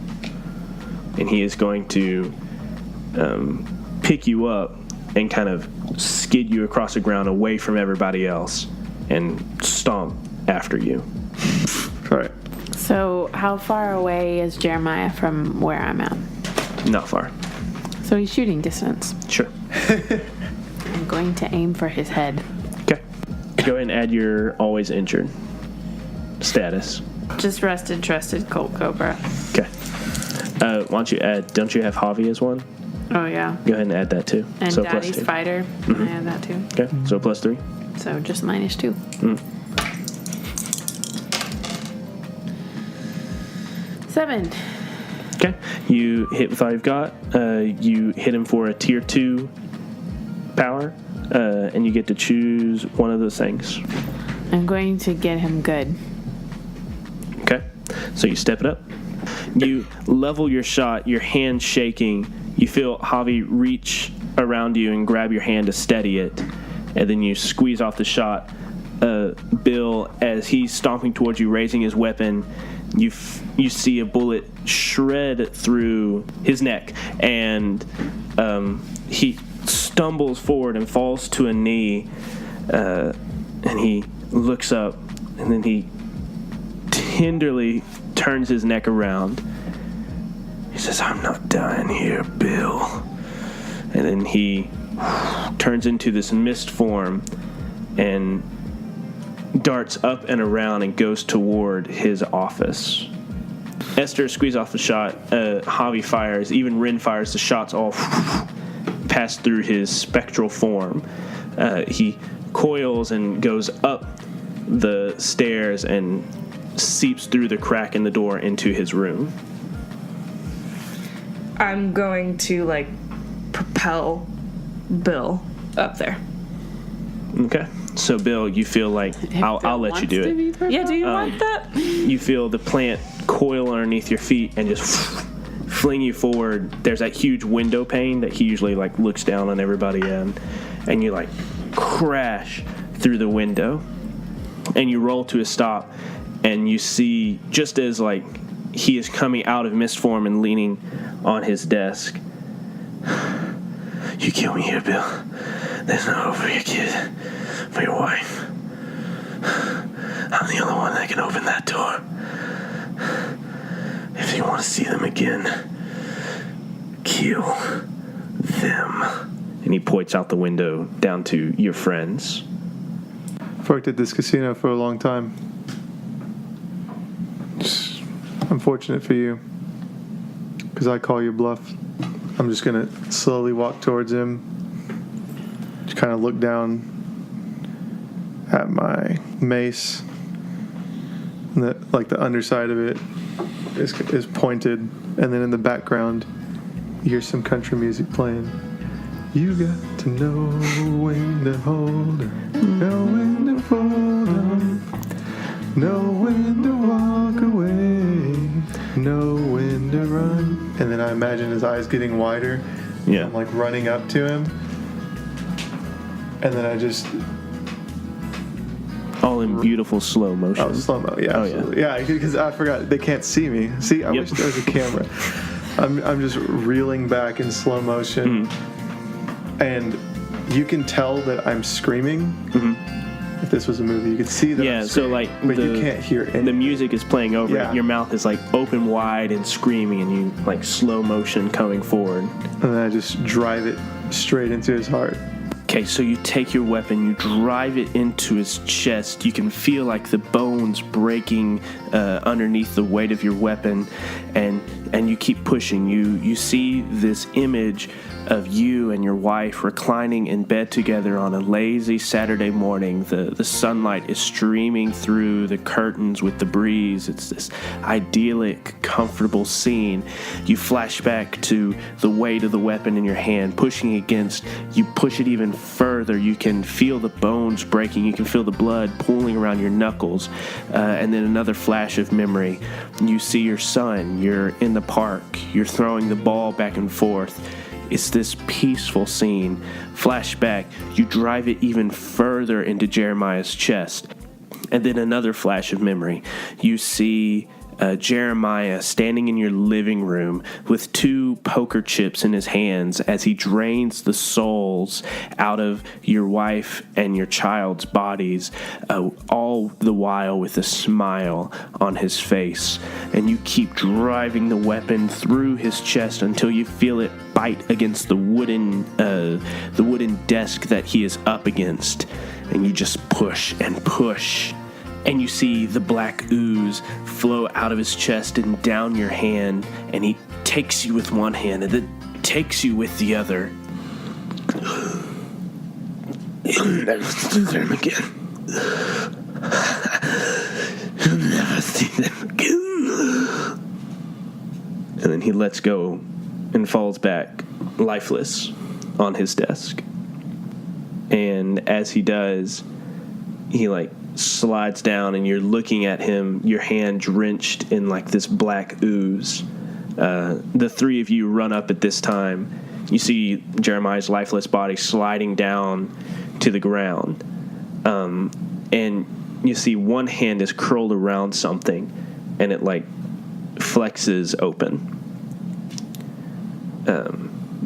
And he is going to pick you up and kind of skid you across the ground away from everybody else and stomp after you. All right. So, how far away is Jeremiah from where I'm at? Not far. So he's shooting distance. Sure. I'm going to aim for his head. Okay. Go ahead and add your always injured status. Just rested, trusted, Colt Cobra. Okay. Why don't you add, don't you have Javi as one? Oh, yeah. Go ahead and add that too. And so Daddy's +2. Fighter. I have that too. Okay. So +3. So just -2. Mm. 7. Okay. You hit with all you've got. You hit him for a tier 2 power, and you get to choose one of those things. I'm going to get him good. Okay. So you step it up. You level your shot, your hand shaking. You feel Javi reach around you and grab your hand to steady it, and then you squeeze off the shot. Bill, as he's stomping towards you, raising his weapon, you see a bullet shred through his neck, and he stumbles forward and falls to a knee, and he looks up, and then he tenderly turns his neck around. He says, "I'm not dying here, Bill." And then he turns into this mist form and darts up and around and goes toward his office. Esther squeezes off the shot. Javi fires. Even Rin fires. The shots all pass through his spectral form. He coils and goes up the stairs and seeps through the crack in the door into his room. I'm going to, like, propel Bill up there. Okay. So, Bill, you feel like I'll let you do it. Yeah, do you want that? You feel the plant coil underneath your feet and just fling you forward. There's that huge window pane that he usually like looks down on everybody in, and you like crash through the window, and you roll to a stop, and you see just as like he is coming out of mist form and leaning on his desk. "You kill me here, Bill. There's no hope for your kid, for your wife. I'm the only one that can open that door. If you want to see them again, kill them." And he points out the window down to your friends. I've worked at this casino for a long time. It's unfortunate for you, because I call your bluff. I'm just going to slowly walk towards him, just kind of look down at my mace, and the underside of it is pointed, and then in the background you hear some country music playing. You got to know when to hold her, know when to fold them, know when to walk away, know when to run. And then I imagine his eyes getting wider. Yeah. I'm like running up to him, and then I just... All in beautiful slow motion. Oh, slow-mo, yeah, absolutely. Yeah, because I forgot, they can't see me. See, I wish there was a camera. I'm just reeling back in slow motion, and you can tell that I'm screaming. If this was a movie, you could see that I'm screaming, but you can't hear anything. The music is playing over it. Your mouth is like open wide and screaming, and you like slow motion coming forward. And then I just drive it straight into his heart. Okay, so you take your weapon, you drive it into his chest. You can feel like the bones breaking underneath the weight of your weapon, and you keep pushing. You see this image of you and your wife reclining in bed together on a lazy Saturday morning. The sunlight is streaming through the curtains with the breeze. It's this idyllic, comfortable scene. You flash back to the weight of the weapon in your hand, pushing against. You push it even further. You can feel the bones breaking. You can feel the blood pooling around your knuckles. And then another flash of memory. You see your son. You're in the park. You're throwing the ball back and forth. It's this peaceful scene. Flashback, you drive it even further into Jeremiah's chest. And then another flash of memory. You see Jeremiah standing in your living room with 2 poker chips in his hands as he drains the souls out of your wife and your child's bodies, all the while with a smile on his face. And you keep driving the weapon through his chest until you feel it bite against the wooden desk that he is up against. And you just push and push. And you see the black ooze flow out of his chest and down your hand, and he takes you with one hand and then takes you with the other. You'll never see them again. You'll never see them again. And then he lets go and falls back lifeless on his desk. And as he does, he slides down, and you're looking at him, your hand drenched in this black ooze. The 3 of you run up at this time. You see Jeremiah's lifeless body sliding down to the ground. and you see one hand is curled around something, and it like flexes open.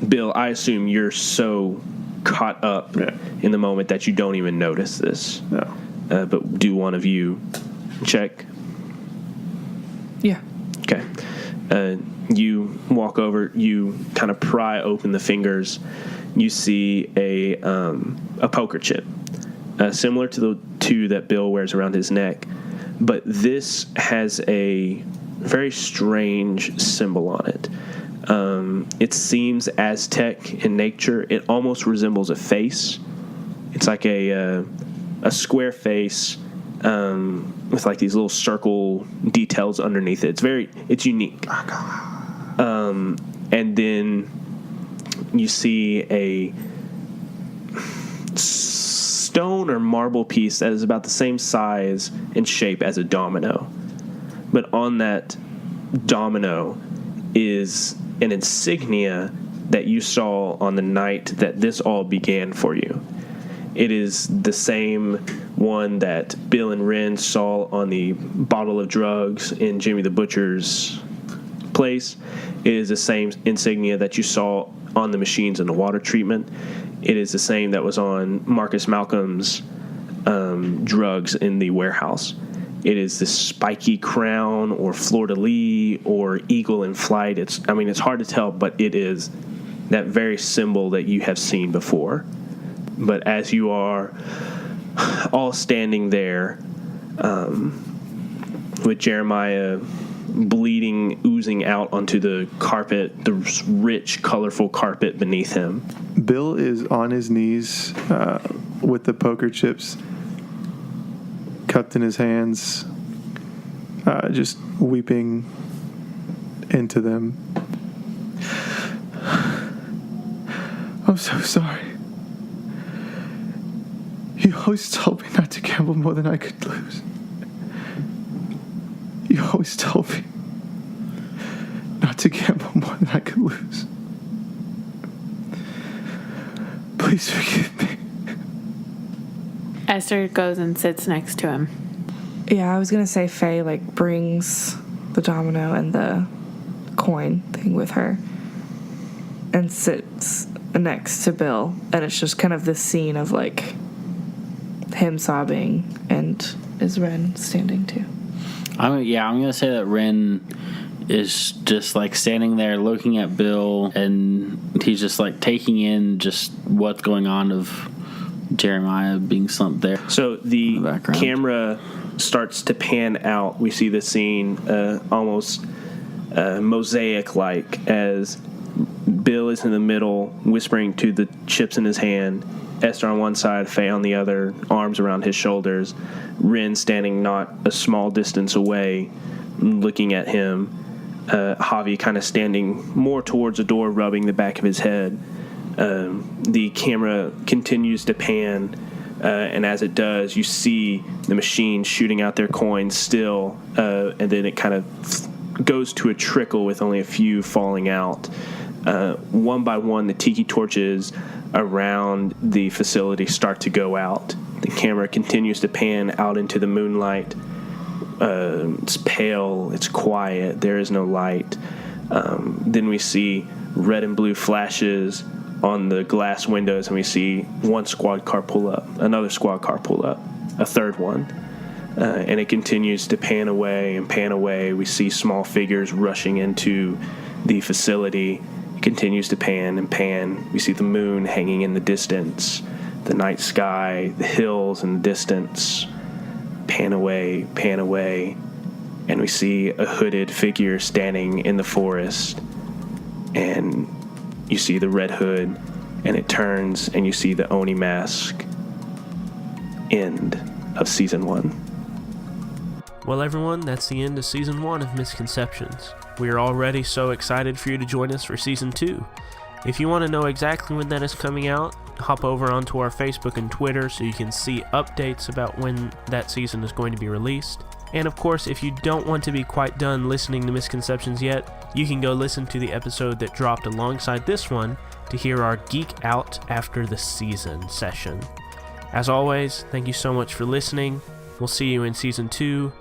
Bill, I assume you're so caught up in the moment that you don't even notice this. No. But do one of you check? Yeah. Okay. You walk over, you kind of pry open the fingers. You see a poker chip, similar to the two that Bill wears around his neck, but this has a very strange symbol on it. It seems Aztec in nature. It almost resembles a face. It's like a square face with like these little circle details underneath it. It's unique. And then you see a stone or marble piece that is about the same size and shape as a domino. But on that domino is an insignia that you saw on the night that this all began for you. It is the same one that Bill and Ren saw on the bottle of drugs in Jimmy the Butcher's place. It is the same insignia that you saw on the machines in the water treatment. It is the same that was on Marcus Malcolm's drugs in the warehouse. It is this spiky crown or fleur-de-lis or eagle in flight. It's hard to tell, but it is that very symbol that you have seen before. But as you are all standing there with Jeremiah bleeding, oozing out onto the carpet, the rich, colorful carpet beneath him. Bill is on his knees with the poker chips cupped in his hands, just weeping into them. I'm so sorry. You always told me not to gamble more than I could lose. You always told me not to gamble more than I could lose. Please forgive me. Esther goes and sits next to him. Yeah, I was gonna say Faye brings the domino and the coin thing with her and sits next to Bill, and it's just kind of this scene of him sobbing, and is Ren standing too? I'm gonna say that Ren is just standing there looking at Bill, and he's just taking in just what's going on of Jeremiah being slumped there. So the camera starts to pan out. We see the scene almost mosaic-like as Bill is in the middle, whispering to the chips in his hand. Esther on one side, Faye on the other, arms around his shoulders. Ren standing not a small distance away, looking at him. Javi kind of standing more towards the door, rubbing the back of his head. The camera continues to pan, and as it does, you see the machine shooting out their coins still, and then it kind of goes to a trickle with only a few falling out. One by one, the tiki torches around the facility start to go out. The camera continues to pan out into the moonlight. It's pale, it's quiet, there is no light. Then we see red and blue flashes on the glass windows, and we see one squad car pull up, another squad car pull up, a third one. And it continues to pan away and pan away. We see small figures rushing into the facility. It continues to pan and pan. We see the moon hanging in the distance, the night sky, the hills in the distance. Pan away, and we see a hooded figure standing in the forest, and you see the red hood, and it turns, and you see the Oni mask. End of Season 1. Well, everyone, that's the end of Season 1 of Misconceptions. We are already so excited for you to join us for Season 2. If you want to know exactly when that is coming out, hop over onto our Facebook and Twitter so you can see updates about when that season is going to be released. And of course, if you don't want to be quite done listening to Misconceptions yet, you can go listen to the episode that dropped alongside this one to hear our Geek Out After the Season session. As always, thank you so much for listening. We'll see you in Season 2.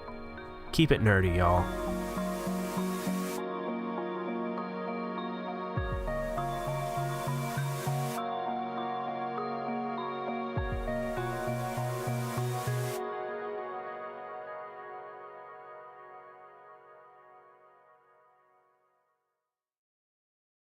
Keep it nerdy, y'all.